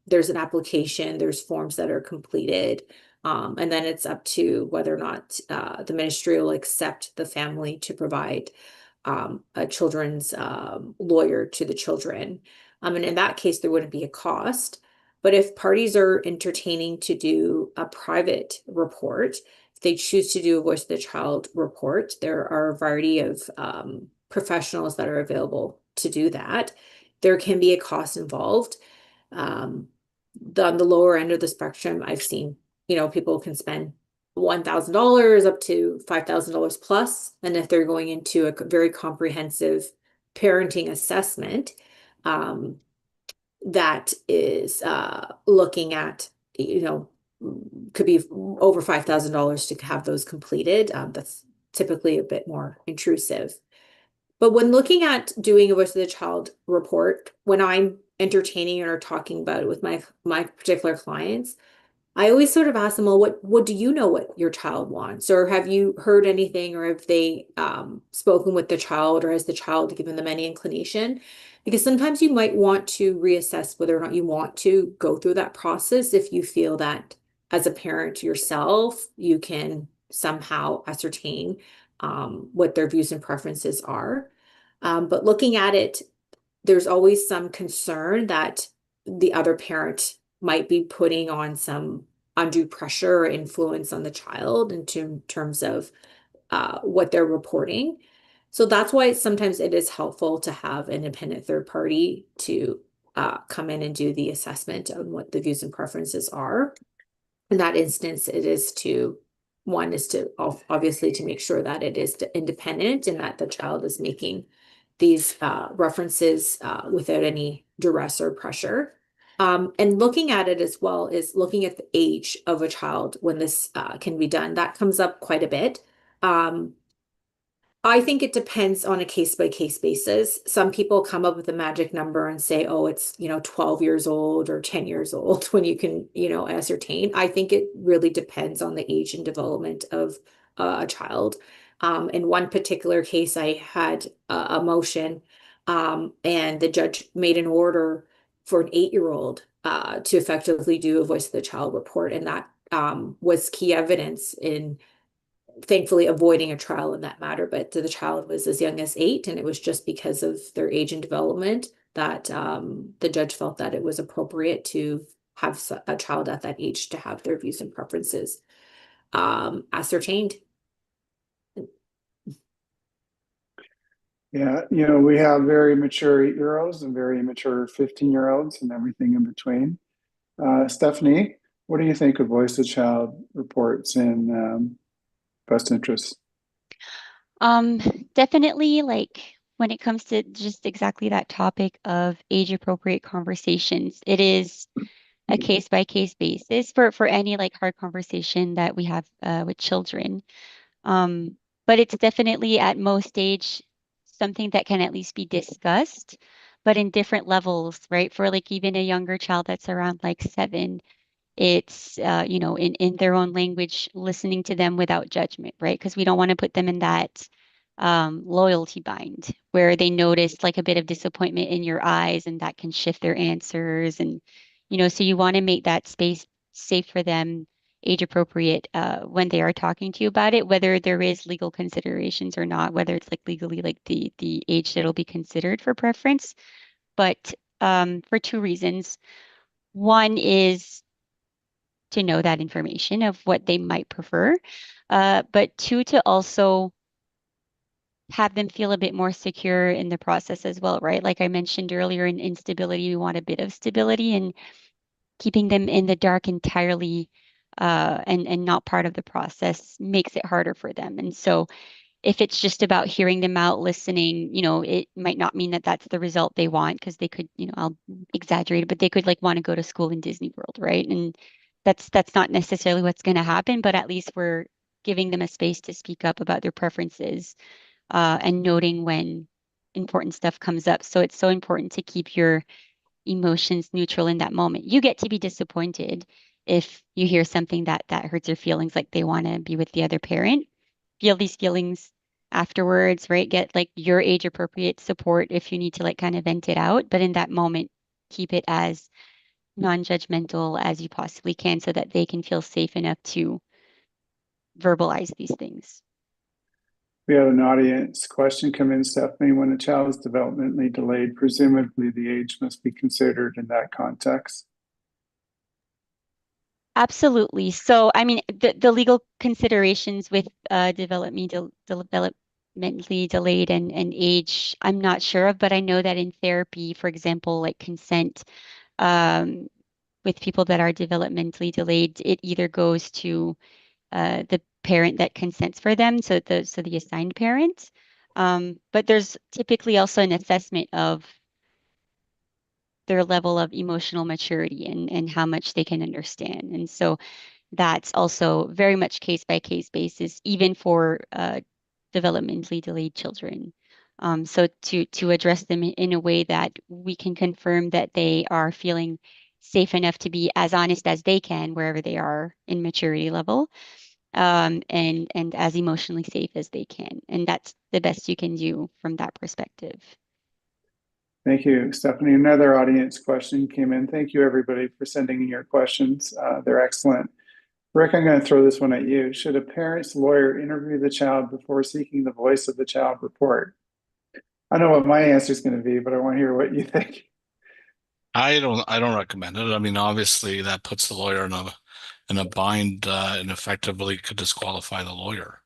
There's an application, there's forms that are completed, and then it's up to whether or not the ministry will accept the family to provide a children's lawyer to the children. And in that case, there wouldn't be a cost. But if parties are entertaining to do a private report, if they choose to do a voice of the child report, there are a variety of professionals that are available to do that. There can be a cost involved. On the lower end of the spectrum, I've seen, people can spend $1,000 up to $5,000 plus. And if they're going into a very comprehensive parenting assessment, that is looking at, could be over $5,000 to have those completed. That's typically a bit more intrusive. But when looking at doing a voice of the child report, when I'm entertaining or talking about it with my particular clients, I always sort of ask them, well, what do you know what your child wants? Or have you heard anything, or have they spoken with the child, or has the child given them any inclination? Because sometimes you might want to reassess whether or not you want to go through that process if you feel that as a parent yourself, you can somehow ascertain what their views and preferences are. But looking at it, there's always some concern that the other parent might be putting on some undue pressure or influence on the child in terms of what they're reporting. So that's why sometimes it is helpful to have an independent third party to come in and do the assessment on what the views and preferences are. In that instance, it is to one is to obviously to make sure that it is independent and that the child is making these references without any duress or pressure. And looking at it as well is looking at the age of a child when this can be done. That comes up quite a bit. I think it depends on a case by case basis. Some people come up with a magic number and say, oh, it's, 12 years old or 10 years old when you can, ascertain. I think it really depends on the age and development of a child. In one particular case, I had a motion, and the judge made an order for an 8-year-old to effectively do a voice of the child report. And that was key evidence in thankfully avoiding a trial in that matter, but the child was as young as 8, and it was just because of their age and development that the judge felt that it was appropriate to have a child at that age to have their views and preferences ascertained.
Yeah, we have very mature 8-year-olds and very immature 15-year-olds and everything in between. Stephanie, what do you think of voice of child reports in best interest?
Definitely, like when it comes to just exactly that topic of age appropriate conversations, it is a case by case basis for any like hard conversation that we have with children. But it's definitely at most stage something that can at least be discussed, but in different levels, right? For like even a younger child that's around like 7, it's in their own language, listening to them without judgment, right? Because we don't want to put them in that loyalty bind where they notice like a bit of disappointment in your eyes and that can shift their answers. And so you want to make that space safe for them, age appropriate, when they are talking to you about it, whether there is legal considerations or not, whether it's like legally like the age that'll be considered for preference. But for 2 reasons. One is to know that information of what they might prefer. But 2, to also have them feel a bit more secure in the process as well, right? Like I mentioned earlier, in instability, we want a bit of stability, and keeping them in the dark entirely and not part of the process makes it harder for them. And so if it's just about hearing them out, listening, it might not mean that that's the result they want, because they could, I'll exaggerate it, but they could like want to go to school in Disney World, right? And that's not necessarily what's going to happen, but at least we're giving them a space to speak up about their preferences and noting when important stuff comes up. So it's so important to keep your emotions neutral in that moment. You get to be disappointed if you hear something that hurts your feelings, like they want to be with the other parent. Feel these feelings afterwards, right? Get like your age appropriate support if you need to like kind of vent it out. But in that moment, keep it as non-judgmental as you possibly can so that they can feel safe enough to verbalize these things.
We have an audience question come in, Stephanie. When a child is developmentally delayed, presumably the age must be considered in that context.
Absolutely. So, I mean, the legal considerations with developmentally delayed and age, I'm not sure of, but I know that in therapy, for example, like consent, um, with people that are developmentally delayed, it either goes to the parent that consents for them, so the assigned parent. But there's typically also an assessment of their level of emotional maturity and how much they can understand. And so that's also very much case by case basis, even for developmentally delayed children. So to address them in a way that we can confirm that they are feeling safe enough to be as honest as they can wherever they are in maturity level, and as emotionally safe as they can. And that's the best you can do from that perspective.
Thank you, Stephanie. Another audience question came in. Thank you, everybody, for sending in your questions. They're excellent. Rick, I'm going to throw this one at you. Should a parent's lawyer interview the child before seeking the voice of the child report? I know what my answer is going to be, but I want to hear what you think.
I don't recommend it. I mean, obviously that puts the lawyer in a bind and effectively could disqualify the lawyer.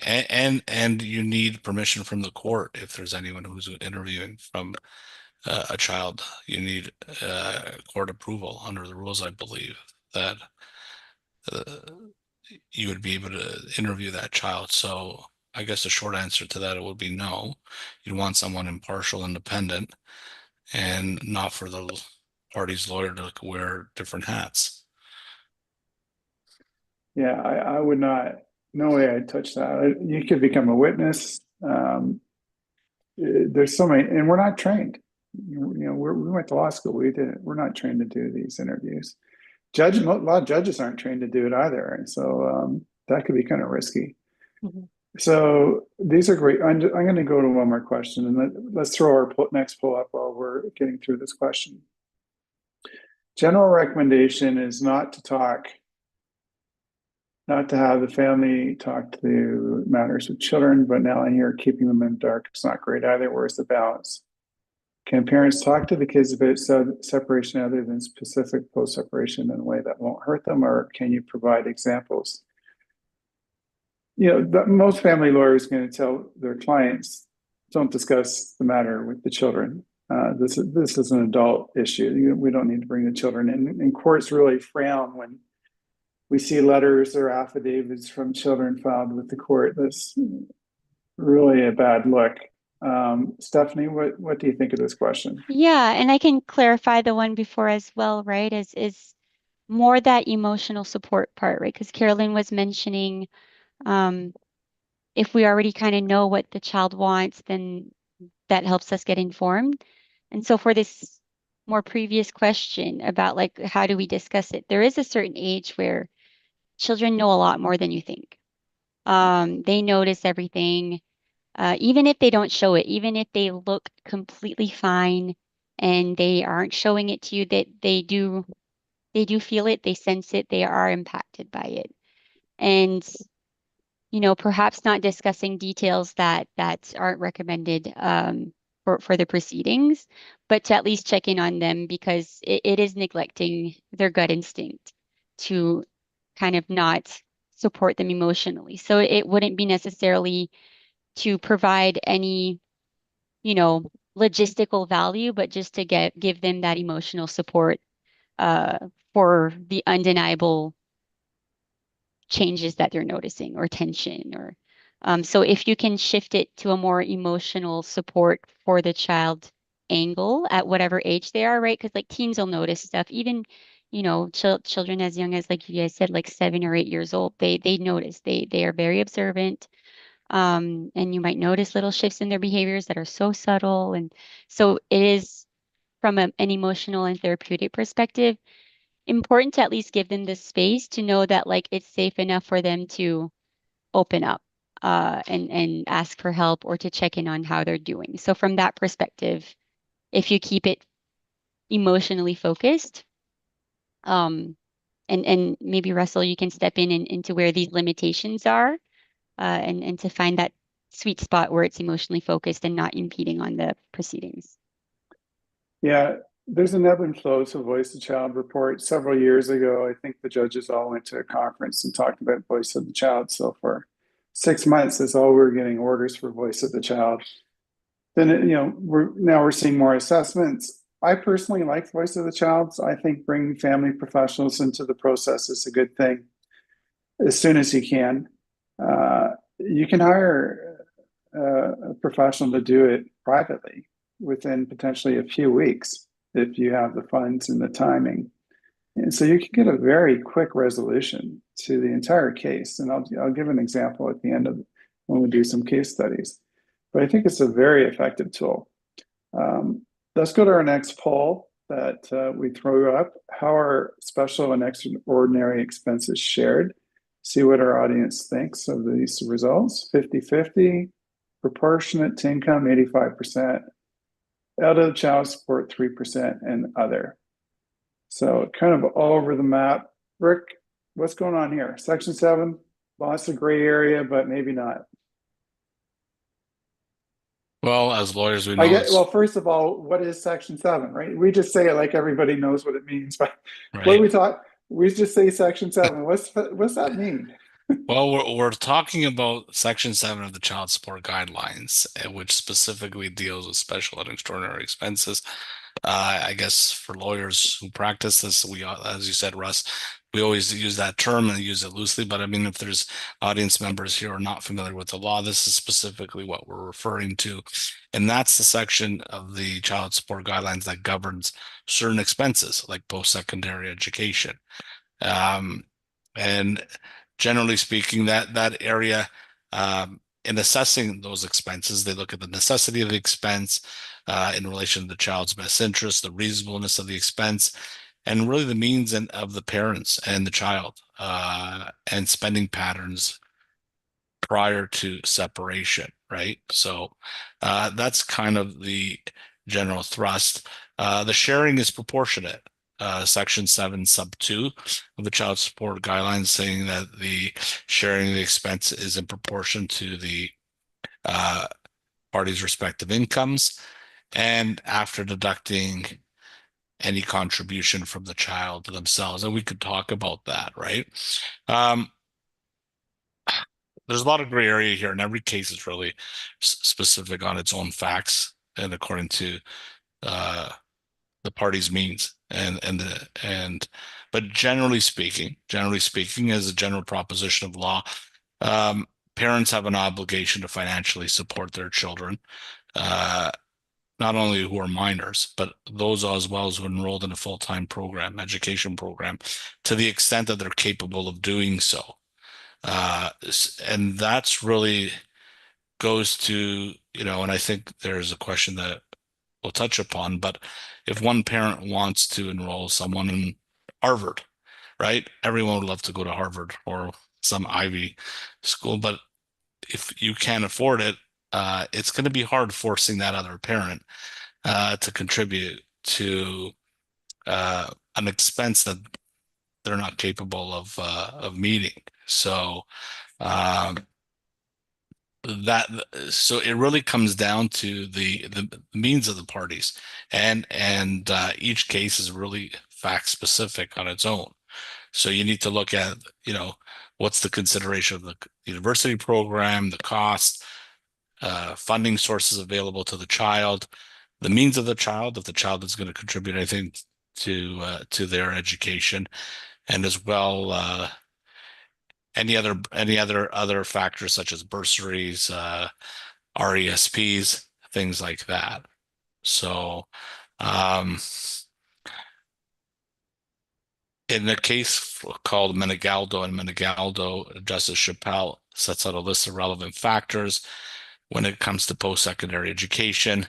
And you need permission from the court if there's anyone who's interviewing from a child, you need court approval under the rules, I believe, that uh, you would be able to interview that child. So I guess the short answer to that would be no. You'd want someone impartial, independent, and not for the party's lawyer to wear different hats.
Yeah, I would not, no way I'd touch that. You could become a witness. There's so many, and we're not trained. We went to law school. We're not trained to do these interviews. A lot of judges aren't trained to do it either. And so that could be kind of risky.
Mhm.
So these are great. I'm going to go to one more question, and let's throw our next poll up while we're getting through this question. General recommendation is not to have the family talk to matters with children, but now I hear keeping them in the dark is not great either. Where's the balance? Can parents talk to the kids about separation other than specific post-separation in a way that won't hurt them, or can you provide examples? Most family lawyers are going to tell their clients, don't discuss the matter with the children. This is an adult issue. We don't need to bring the children in. And courts really frown when we see letters or affidavits from children filed with the court. That's really a bad look. Stephanie, what do you think of this question?
Yeah, and I can clarify the one before as well, right? Is more that emotional support part, right? Because Carolyn was mentioning if we already kind of know what the child wants, then that helps us get informed. And so for this more previous question about like how do we discuss it, there is a certain age where children know a lot more than you think. They notice everything, even if they don't show it, even if they look completely fine and they aren't showing it to you, that they do feel it, they sense it, they are impacted by it. And perhaps not discussing details that aren't recommended for the proceedings, but to at least check in on them because it is neglecting their gut instinct to kind of not support them emotionally. So it wouldn't be necessarily to provide any, logistical value, but just to give them that emotional support uh, for the undeniable changes that they're noticing or tension or so if you can shift it to a more emotional support for the child angle at whatever age they are, right? Because like teens will notice stuff, even children as young as like you guys said, like 7 or 8 years old, they notice, they are very observant. And you might notice little shifts in their behaviors that are so subtle. And so it is from an emotional and therapeutic perspective important to at least give them the space to know that like it's safe enough for them to open up and ask for help or to check in on how they're doing. So from that perspective, if you keep it emotionally focused, and maybe Russell, you can step in and into where these limitations are, and to find that sweet spot where it's emotionally focused and not impeding on the proceedings.
Yeah, there's an ebb and flow to Voice of the Child report. Several years ago, I think the judges all went to a conference and talked about Voice of the Child. So for 6 months, that's all we were getting, orders for Voice of the Child. Then, we're seeing more assessments. I personally like Voice of the Child. So I think bringing family professionals into the process is a good thing as soon as you can. You can hire a professional to do it privately within potentially a few weeks if you have the funds and the timing. And so you can get a very quick resolution to the entire case. And I'll give an example at the end of when we do some case studies. But I think it's a very effective tool. Let's go to our next poll that we throw up. How are special and extraordinary expenses shared? See what our audience thinks of these results. 50-50, proportionate to income, 85%, out of child support, 3%, and other. So kind of all over the map. Rick, what's going on here? Section 7, lots of gray area, but maybe not.
Well, as lawyers, we know
well, first of all, what is Section 7, right? We just say it like everybody knows what it means. But
right.
what do we talk? We just say Section 7. What's that mean?
Well, we're talking about Section 7 of the Child Support Guidelines, which specifically deals with special and extraordinary expenses. I guess for lawyers who practice this, as you said, Russ, we always use that term and use it loosely. But I mean, if there's audience members here who are not familiar with the law, this is specifically what we're referring to. And that's the section of the Child Support Guidelines that governs certain expenses, like post-secondary education. And generally speaking, that area, in assessing those expenses, they look at the necessity of the expense in relation to the child's best interest, the reasonableness of the expense, and really the means of the parents and the child, and spending patterns prior to separation, right? So that's kind of the general thrust. The sharing is proportionate. Section 7, sub 2 of the child support guidelines saying that the sharing of the expense is in proportion to the parties' respective incomes and after deducting any contribution from the child themselves. And we could talk about that, right? There's a lot of gray area here, and every case is really specific on its own facts and according to the party's means but generally speaking, as a general proposition of law, parents have an obligation to financially support their children, not only who are minors, but those as well as who are enrolled in a full-time program, education program, to the extent that they're capable of doing so. And that's really goes to, and I think there's a question that we'll touch upon, but if one parent wants to enroll someone in Harvard, right? Everyone would love to go to Harvard or some Ivy school, but if you can't afford it, it's going to be hard forcing that other parent to contribute to an expense that they're not capable of meeting. So so it really comes down to the means of the parties, and each case is really fact specific on its own. So you need to look at, what's the consideration of the university program, the cost, funding sources available to the child, the means of the child, if the child is going to contribute anything to their education, and as well any other factors such as bursaries, RESPs, things like that. So in a case called Menegaldo, Justice Chappelle sets out a list of relevant factors when it comes to post-secondary education.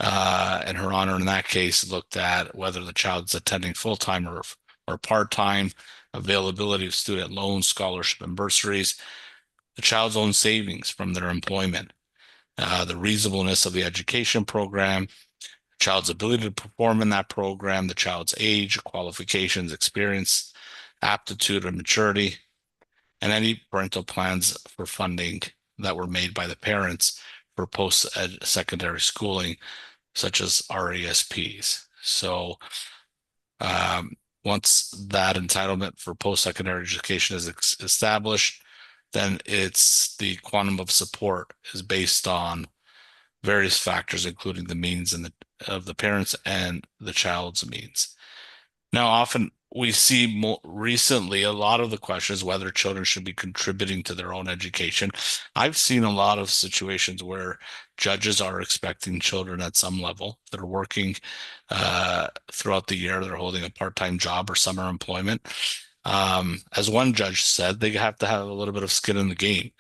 And Her Honor in that case looked at whether the child is attending full-time or part-time, availability of student loans, scholarship, and bursaries, the child's own savings from their employment, the reasonableness of the education program, the child's ability to perform in that program, the child's age, qualifications, experience, aptitude, or maturity, and any parental plans for funding that were made by the parents for post-secondary schooling, such as RESPs. So once that entitlement for post-secondary education is established, then it's the quantum of support is based on various factors, including the means of the parents and the child's means. Now, often we see more recently a lot of the questions whether children should be contributing to their own education. I've seen a lot of situations where judges are expecting children at some level that are working throughout the year. They're holding a part-time job or summer employment. As one judge said, they have to have a little bit of skin in the game.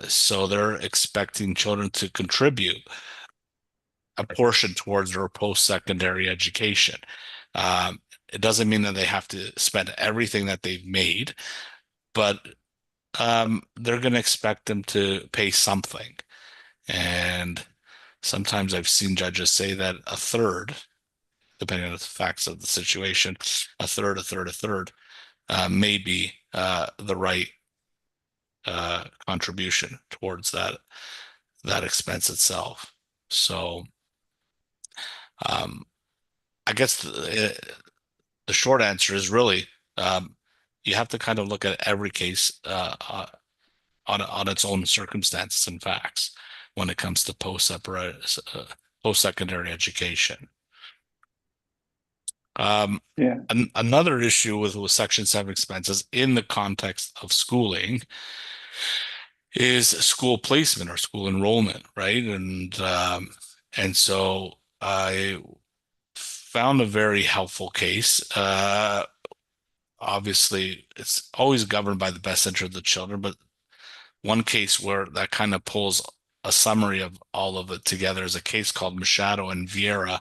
So they're expecting children to contribute a portion towards their post-secondary education. It doesn't mean that they have to spend everything that they've made, but they're going to expect them to pay something. And sometimes I've seen judges say that a third, depending on the facts of the situation, a third may be the right contribution towards that expense itself. So I guess the short answer is really, you have to kind of look at every case on its own circumstances and facts when it comes to post-secondary education.
Yeah.
Another issue with Section 7 expenses in the context of schooling is school placement or school enrollment, right? And so I found a very helpful case. Obviously, it's always governed by the best interest of the children, but one case where that kind of pulls a summary of all of it together is a case called Machado and Vieira,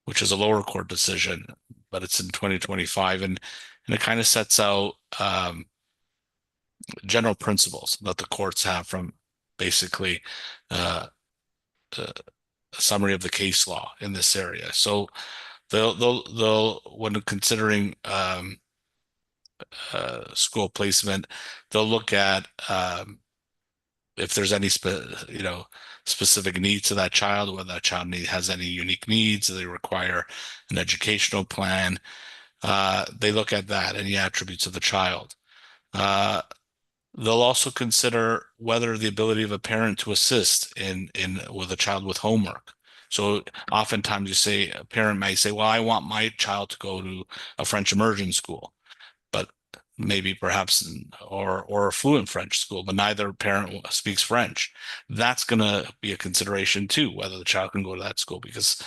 which is a lower court decision, but it's in 2025, and it kind of sets out general principles that the courts have from basically a summary of the case law in this area. So they'll when considering school placement, they'll look at if there's any specific needs to that child, whether that child has any unique needs, they require an educational plan. They look at that, any attributes of the child. They'll also consider whether the ability of a parent to assist with a child with homework. So oftentimes a parent may say, well, I want my child to go to a French immersion school, but maybe perhaps or a fluent French school, but neither parent speaks French. That's going to be a consideration too, whether the child can go to that school, because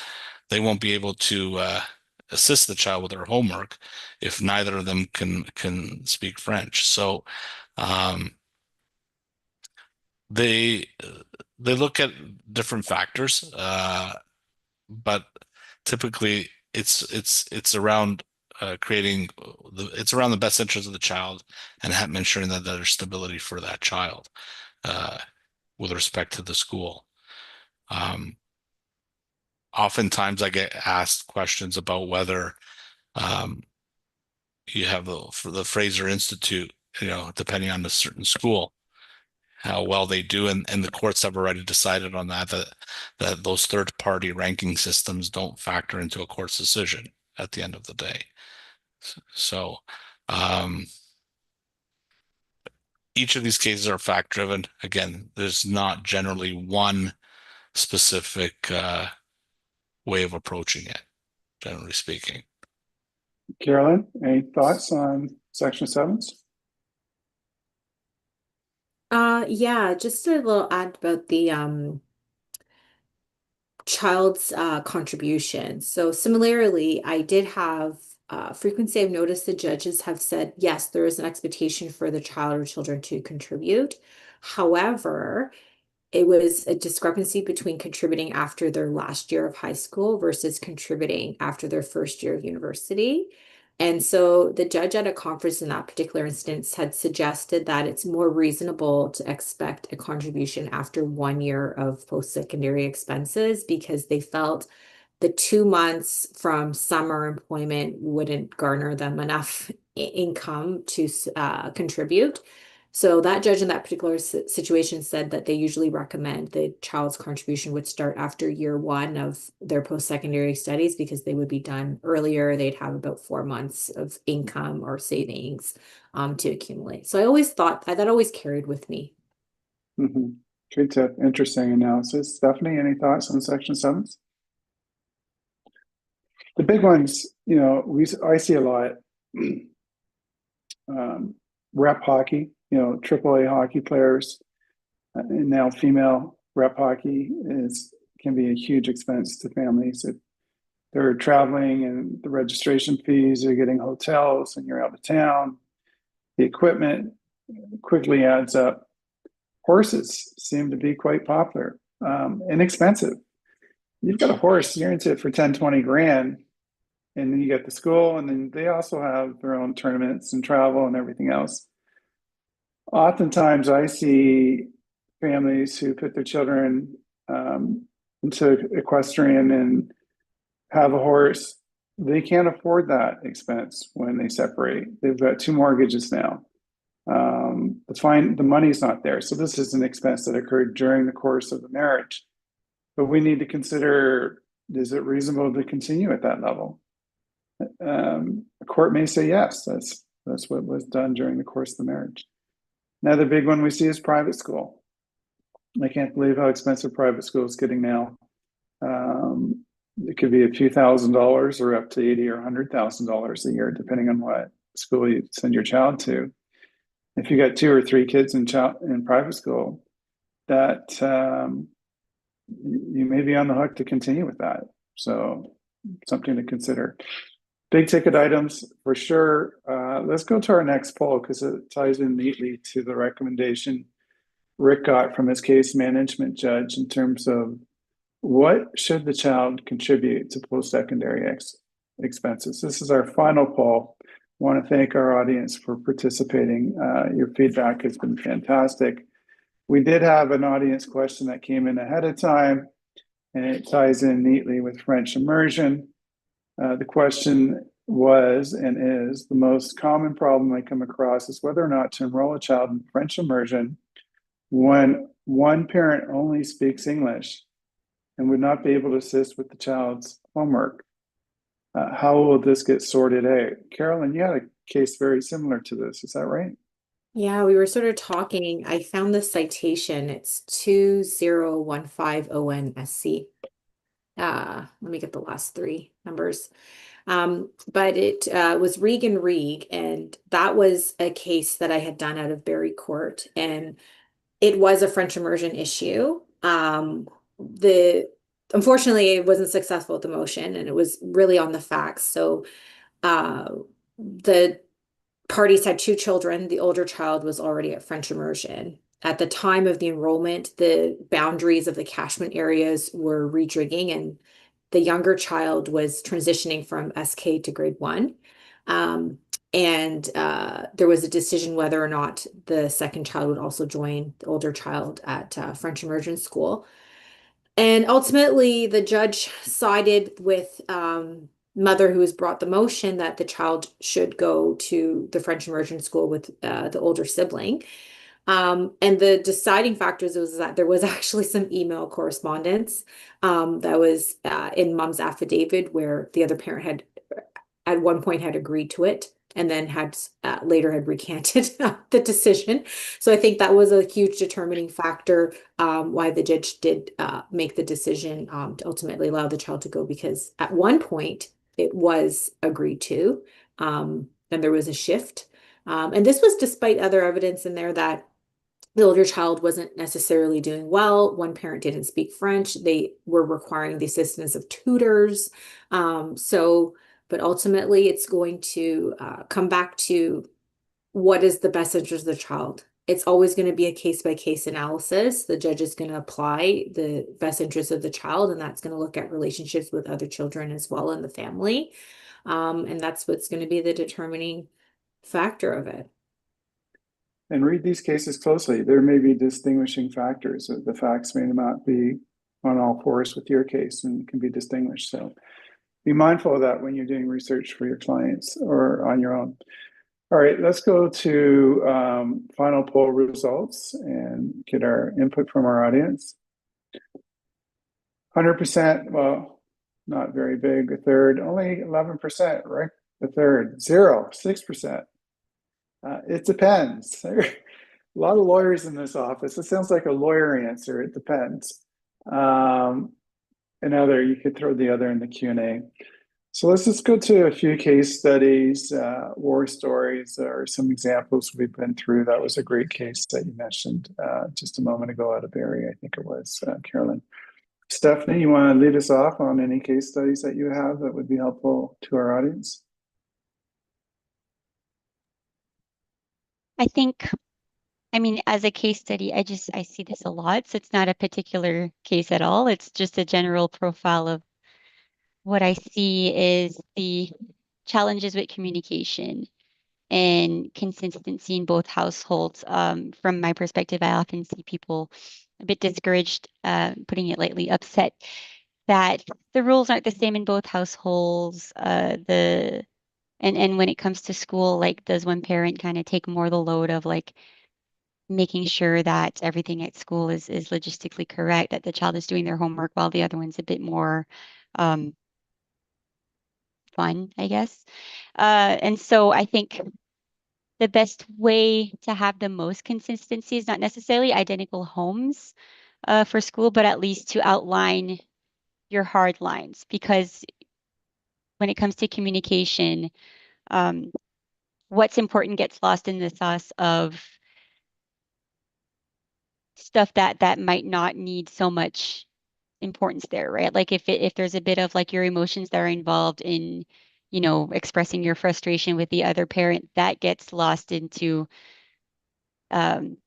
they won't be able to assist the child with their homework if neither of them can speak French. So they look at different factors, but typically it's around it's around the best interest of the child and ensuring that there's stability for that child with respect to the school. Oftentimes I get asked questions about whether you have for the Fraser Institute, depending on a certain school, how well they do, and the courts have already decided on that those third-party ranking systems don't factor into a court's decision at the end of the day. So each of these cases are fact-driven. Again, there's not generally one specific way of approaching it, generally speaking.
Carolyn, any thoughts on Section 7s?
Yeah, just a little add about the child's contribution. So similarly, I did have frequency. I've noticed the judges have said, yes, there is an expectation for the child or children to contribute. However, it was a discrepancy between contributing after their last year of high school versus contributing after their first year of university. And so the judge at a conference in that particular instance had suggested that it's more reasonable to expect a contribution after 1 year of post-secondary expenses, because they felt the 2 months from summer employment wouldn't garner them enough income to contribute. So that judge in that particular situation said that they usually recommend the child's contribution would start after year 1 of their post-secondary studies, because they would be done earlier. They'd have about 4 months of income or savings to accumulate. So I always thought that always carried with me.
Mm-hmm. Good tip. Interesting analysis. Stephanie, any thoughts on Section 7s? The big ones, I see a lot. Rep hockey, AAA hockey players, and now female rep hockey can be a huge expense to families if they're traveling, and the registration fees, are getting hotels and you're out of town. The equipment quickly adds up. Horses seem to be quite popular, inexpensive. You've got a horse, you're into it for 10, 20 grand. And then you get the school, and then they also have their own tournaments and travel and everything else. Oftentimes I see families who put their children into equestrian and have a horse. They can't afford that expense when they separate. They've got 2 mortgages now. The money's not there. So this is an expense that occurred during the course of the marriage. But we need to consider, is it reasonable to continue at that level? A court may say yes, That's what was done during the course of the marriage. Another big one we see is private school. I can't believe how expensive private school is getting now. It could be a few $1,000s or up to $80,000 or $100,000 a year, depending on what school you send your child to. If you got 2 or 3 kids in private school, that you may be on the hook to continue with that. So something to consider. Big ticket items for sure. Let's go to our next poll because it ties in neatly to the recommendation Rick got from his case management judge in terms of what should the child contribute to post-secondary expenses. This is our final poll. I want to thank our audience for participating. Your feedback has been fantastic. We did have an audience question that came in ahead of time, and it ties in neatly with French immersion. The question was and is, the most common problem I come across is whether or not to enroll a child in French immersion when one parent only speaks English and would not be able to assist with the child's homework. How will this get sorted out? Carolyn, you had a case very similar to this, is that right?
Yeah, we were sort of talking. I found the citation. It's 2015 ONSC. Let me get the last 3 numbers. But it was Regan Reeg, and that was a case that I had done out of Barrie Court, and it was a French immersion issue. Unfortunately, it wasn't successful at the motion, and it was really on the facts. So the parties had 2 children. The older child was already at French immersion. At the time of the enrollment, the boundaries of the catchment areas were rejigging, and the younger child was transitioning from SK to grade 1. There was a decision whether or not the second child would also join the older child at French immersion school. And ultimately, the judge sided with mother who has brought the motion that the child should go to the French immersion school with the older sibling. And the deciding factors was that there was actually some email correspondence that was in mom's affidavit where the other parent had at one point had agreed to it and then had later had recanted the decision. So I think that was a huge determining factor why the judge did make the decision to ultimately allow the child to go, because at one point it was agreed to, and there was a shift. And this was despite other evidence in there that the older child wasn't necessarily doing well. One parent didn't speak French. They were requiring the assistance of tutors. But ultimately, it's going to come back to what is the best interest of the child. It's always going to be a case-by-case analysis. The judge is going to apply the best interest of the child, and that's going to look at relationships with other children as well in the family. And that's what's going to be the determining factor of it.
And read these cases closely. There may be distinguishing factors. The facts may not be on all fours with your case and can be distinguished. So be mindful of that when you're doing research for your clients or on your own. All right, let's go to final poll results and get our input from our audience. 100%, well, not very big, a third, only 11%, right? A third, 0, 6%. It depends. There are a lot of lawyers in this office. It sounds like a lawyer answer. It depends. Another, you could throw the other in the Q&A. So let's just go to a few case studies, war stories, or some examples we've been through. That was a great case that you mentioned just a moment ago out of Barrie, I think it was, Carolyn. Stephanie, you want to lead us off on any case studies that you have that would be helpful to our audience?
I mean, as a case study, I see this a lot. So it's not a particular case at all. It's just a general profile of what I see is the challenges with communication and consistency in both households. From my perspective, I often see people a bit discouraged, putting it lightly, upset that the rules aren't the same in both households. And when it comes to school, like, does one parent kind of take more the load of like making sure that everything at school is logistically correct, that the child is doing their homework, while the other one's a bit more fun, I guess. And so I think the best way to have the most consistency is not necessarily identical homes for school, but at least to outline your hard lines. Because when it comes to communication, um, what's important gets lost in the sauce of stuff that might not need so much importance there, right? Like if there's a bit of like your emotions that are involved in, expressing your frustration with the other parent, that gets lost into um,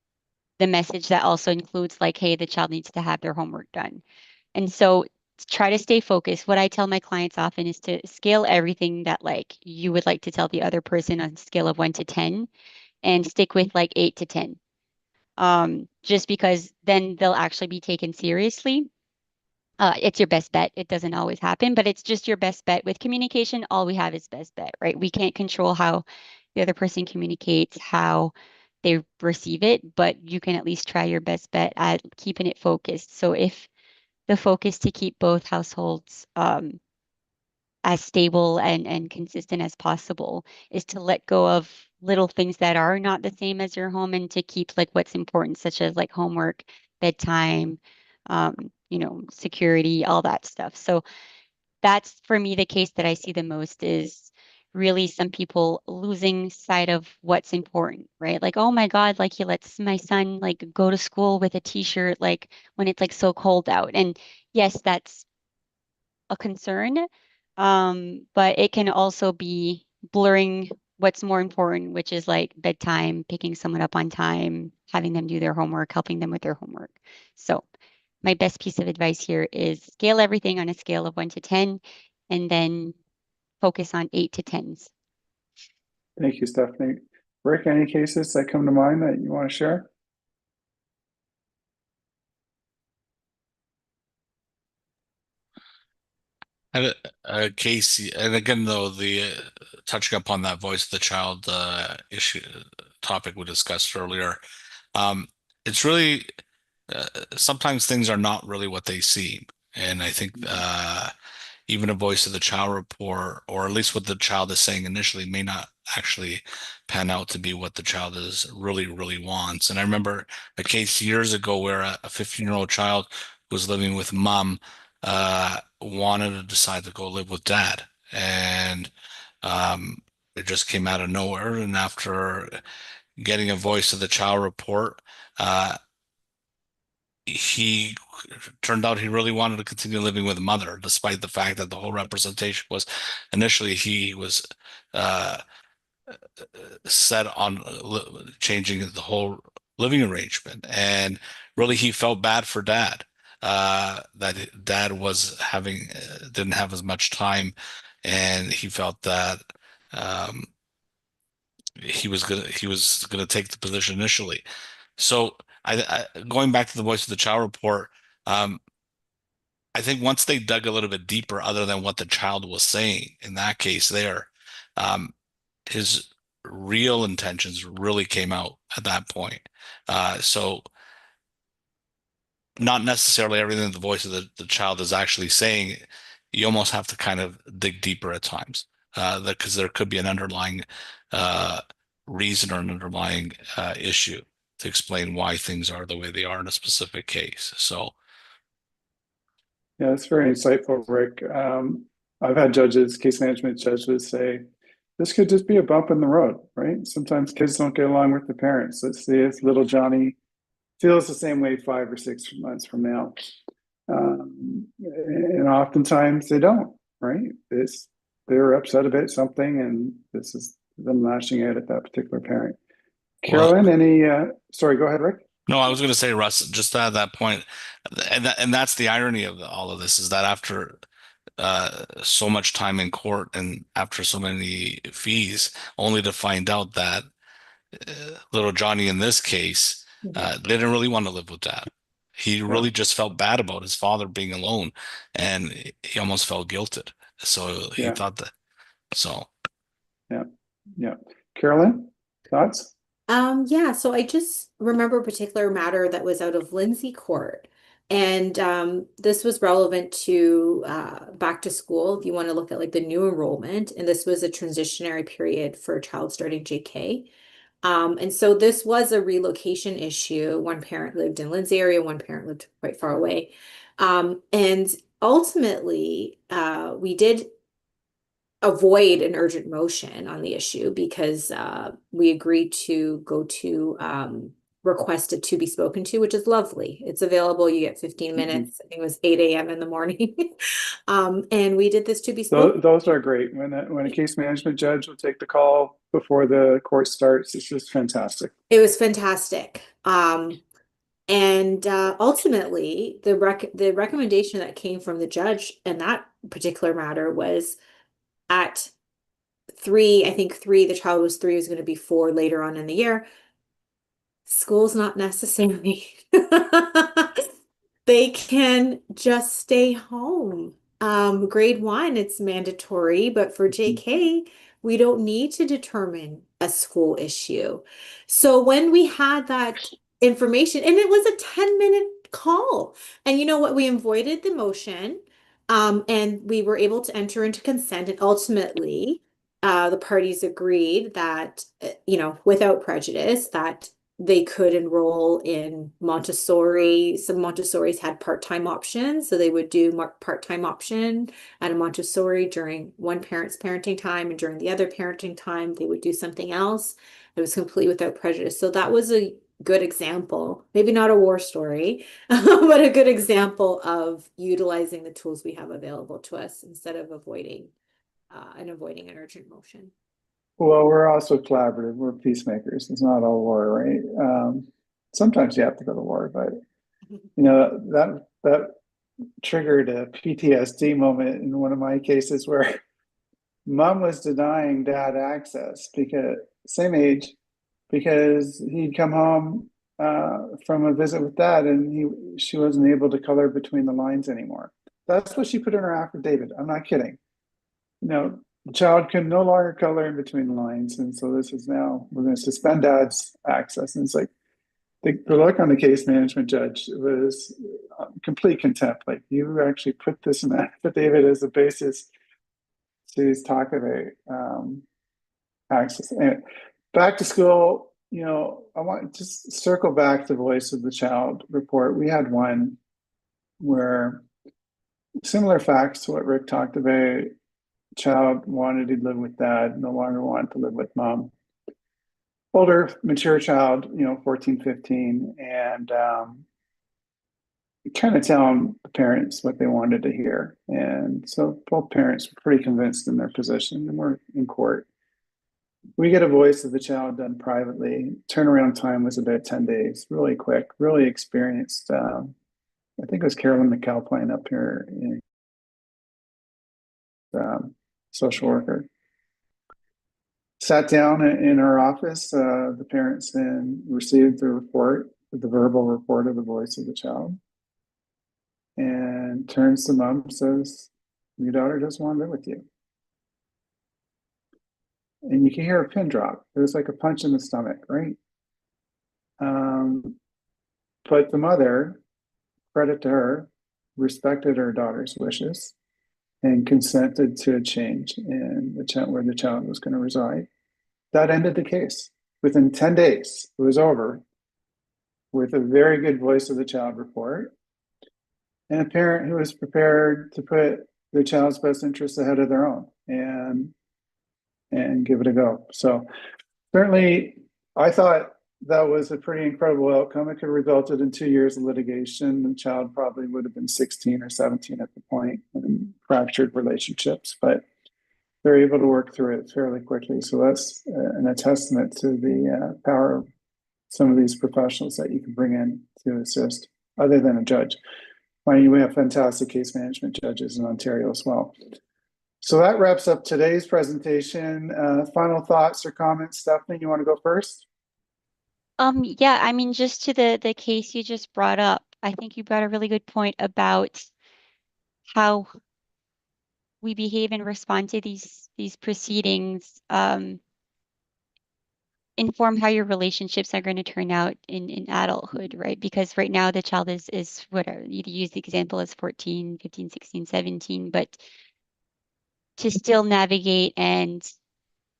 the message that also includes like, hey, the child needs to have their homework done. And so try to stay focused. What I tell my clients often is to scale everything that like you would like to tell the other person on a scale of 1 to 10 and stick with like 8 to 10. Just because then they'll actually be taken seriously. It's your best bet. It doesn't always happen, but it's just your best bet. With communication, all we have is best bet, right? We can't control how the other person communicates, how they receive it, but you can at least try your best bet at keeping it focused. So if the focus to keep both households as stable and consistent as possible is to let go of little things that are not the same as your home and to keep like what's important, such as like homework, bedtime, security, all that stuff. So that's for me the case that I see the most is really some people losing sight of what's important, right? Like, oh my God, like he lets my son like go to school with a t-shirt like when it's like so cold out. And yes, that's a concern, but it can also be blurring what's more important, which is like bedtime, picking someone up on time, having them do their homework, helping them with their homework. So my best piece of advice here is scale everything on a scale of 1 to 10, and then focus on 8 to 10s.
Thank you, Stephanie. Rick, any cases that come to mind that you want to share?
And Casey, and again, though, the touching upon that voice of the child issue topic we discussed earlier, it's really sometimes things are not really what they seem, and I think even a voice of the child report, or at least what the child is saying initially, may not actually pan out to be what the child is really wants. And I remember a case years ago where a 15-year-old child who was living with mom wanted to decide to go live with dad, and it just came out of nowhere. And after getting a voice of the child report, he turned out he really wanted to continue living with mother, despite the fact that the whole representation was initially he was uh, set on changing the whole living arrangement. And really, he felt bad for dad, that dad was having didn't have as much time, and he felt that um, he was gonna take the position initially. So going back to the voice of the child report, um, I think once they dug a little bit deeper, other than what the child was saying in that case there, his real intentions really came out at that point. So not necessarily everything the voice of the child is actually saying. You almost have to kind of dig deeper at times, because there could be an underlying uh, reason or an underlying issue to explain why things are the way they are in a specific case. So
Yeah, that's very insightful, Rick. I've had judges, case management judges say, this could just be a bump in the road, right? Sometimes kids don't get along with the parents. Let's see if little Johnny feels the same way 5 or 6 months from now. And oftentimes they don't, right? They're upset about something, and this is them lashing out at that particular parent.
well,
Carolyn, sorry, go ahead, Rick.
no, I was going to say, Russ, just at that point, and that's the irony of all of this, is that after so much time in court and after so many fees, only to find out that little Johnny in this case didn't really want to live with dad. He really just felt bad about his father being alone, and he almost felt guilted. So he thought that. So
Yeah. Carolyn, thoughts?
Yeah, so I just remember a particular matter that was out of Lindsay Court. And this was relevant to back to school, if you want to look at like the new enrollment. And this was a transitionary period for a child starting JK. And so this was a relocation issue. One parent lived in Lynn's area, one parent lived quite far away. And ultimately, we did avoid an urgent motion on the issue because we agreed to go to request it to be spoken to, which is lovely. It's available. You get 15 minutes. I think it was 8 a.m. in the morning. And we did this to be spoken.
Those are great. When a case management judge will take the call before the court starts, it's just fantastic.
It was fantastic. And ultimately, the recommendation that came from the judge in that particular matter was at 3, I think 3, the child was 3, was going to be 4 later on in the year. School's not necessary. They can just stay home. Grade 1, it's mandatory, but for JK, we don't need to determine a school issue. So when we had that information, and it was a 10-minute call, and you know what? We avoided the motion, and we were able to enter into consent, and ultimately, the parties agreed that, without prejudice, that they could enroll in Montessori. Some Montessoris had part-time options, so they would do part-time option at a Montessori during one parent's parenting time, and during the other parenting time, they would do something else. It was completely without prejudice. So that was a good example, maybe not a war story, but a good example of utilizing the tools we have available to us instead of avoiding an urgent motion.
Well, we're also collaborative. We're peacemakers. It's not all war, right? Sometimes you have to go to war, but that triggered a PTSD moment in one of my cases where mom was denying dad access because same age, because he'd come home from a visit with dad and she wasn't able to color between the lines anymore. That's what she put in her affidavit. I'm not kidding. The child can no longer color in between the lines. And so this is now, we're going to suspend dad's access. And it's like, the look on the case management judge was complete contempt. Like, you actually put this in the affidavit as a basis to talk about access. And back to school, I want to just circle back to the voice of the child report. We had one where similar facts to what Rick talked about. Child wanted to live with dad, no longer wanted to live with mom. Older, mature child, 14, 15, and kind of telling the parents what they wanted to hear. And so both parents were pretty convinced in their position, and we're in court. We get a voice of the child done privately. Turnaround time was about 10 days, really quick, really experienced. I think it was Carolyn McAlpine up here in social worker. Sat down in our office, the parents then received the verbal report of the voice of the child, and turns to mom and says, your daughter doesn't want to live with you. And you can hear a pin drop. It was like a punch in the stomach, right? But the mother, credit to her, respected her daughter's wishes and consented to a change in where the child was going to reside. That ended the case. Within 10 days, it was over with a very good voice of the child report and a parent who was prepared to put their child's best interests ahead of their own and give it a go. So certainly, I thought that was a pretty incredible outcome. It could have resulted in 2 years of litigation. The child probably would have been 16 or 17 at the point and fractured relationships, but they're able to work through it fairly quickly. So that's a testament to the power of some of these professionals that you can bring in to assist, other than a judge. Mind you, we have fantastic case management judges in Ontario as well. So that wraps up today's presentation. Final thoughts or comments, Stephanie, you want to go first?
Yeah, I mean, just to the case you just brought up, I think you brought a really good point about how we behave and respond to these proceedings, inform how your relationships are going to turn out in adulthood, right? Because right now the child is whatever, you use the example as 14, 15, 16, 17, but to still navigate and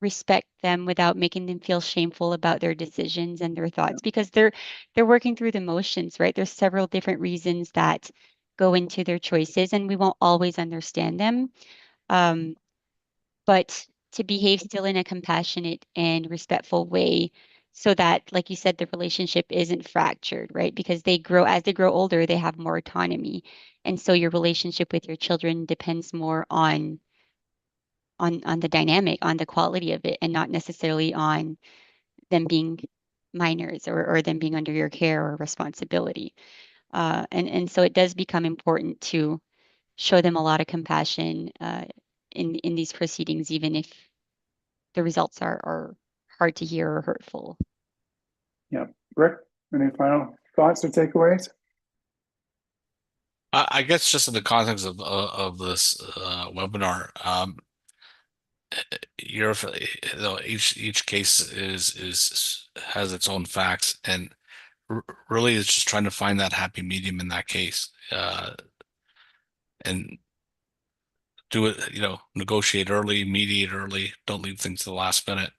respect them without making them feel shameful about their decisions and their thoughts, because they're working through the motions, right? There's several different reasons that go into their choices, and we won't always understand them. But to behave still in a compassionate and respectful way, so that, like you said, the relationship isn't fractured, right? Because as they grow older, they have more autonomy. And so your relationship with your children depends more on the dynamic, on the quality of it, and not necessarily on them being minors, or them being under your care or responsibility. And so it does become important to show them a lot of compassion in these proceedings, even if the results are hard to hear or hurtful.
Yeah. Rick, any final thoughts or takeaways?
I guess just in the context of this webinar, each case has its own facts, and really it's just trying to find that happy medium in that case, and do it, negotiate early, mediate early, don't leave things to the last minute.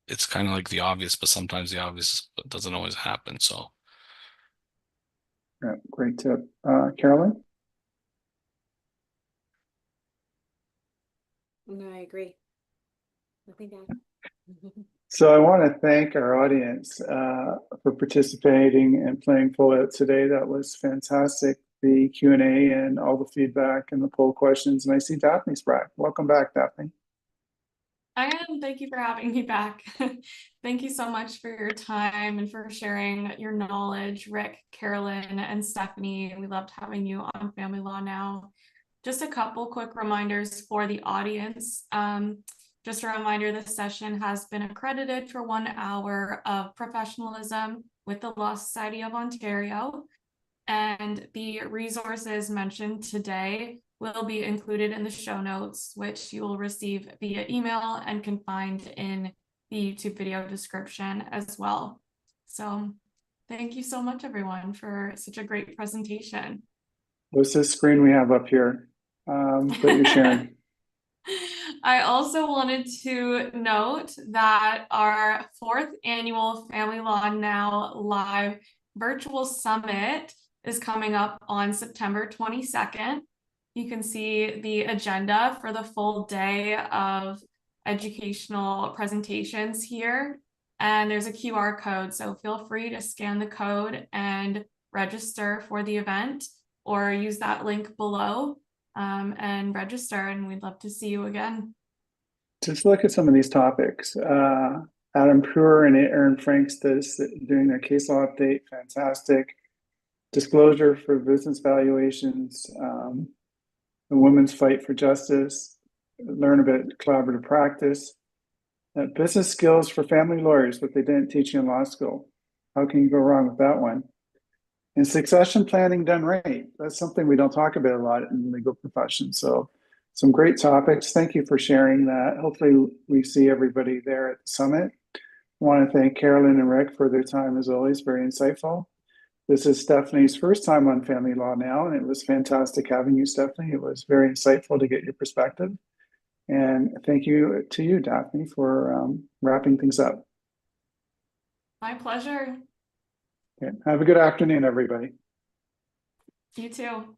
It's kind of like the obvious, but sometimes the obvious doesn't always happen. So
Yeah, great tip. Carolyn?
No, I agree. Nothing bad.
So I want to thank our audience for participating and playing full out today. That was fantastic. The Q&A and all the feedback and the poll questions. And I see Daphne's back. Welcome back, Daphne.
I am. Thank you for having me back. Thank you so much for your time and for sharing your knowledge, Rick, Carolyn, and Stephanie. We loved having you on Family Law Now. Just a couple quick reminders for the audience. Just a reminder, this session has been accredited for 1 hour of professionalism with the Law Society of Ontario. And the resources mentioned today will be included in the show notes, which you will receive via email and can find in the YouTube video description as well. So thank you so much, everyone, for such a great presentation.
What's this screen we have up here that you're sharing?
I also wanted to note that our 4th annual Family Law Now live virtual summit is coming up on September 22nd. You can see the agenda for the full day of educational presentations here, and there's a QR code, so feel free to scan the code and register for the event, or use that link below and register, and we'd love to see you again.
Just look at some of these topics. Adam Pruer and Aaron Franks doing their case law update, fantastic. Disclosure for business valuations, the women's fight for justice, learn about collaborative practice, business skills for family lawyers, what they didn't teach you in law school. How can you go wrong with that one? And succession planning done right. That's something we don't talk about a lot in the legal profession. So some great topics. Thank you for sharing that. Hopefully we see everybody there at the summit. I want to thank Carolyn and Rick for their time, as always, very insightful. This is Stephanie's first time on Family Law Now, and it was fantastic having you, Stephanie. It was very insightful to get your perspective. And thank you to you, Daphne, for wrapping things up.
My pleasure.
Okay. Have a good afternoon, everybody.
You too.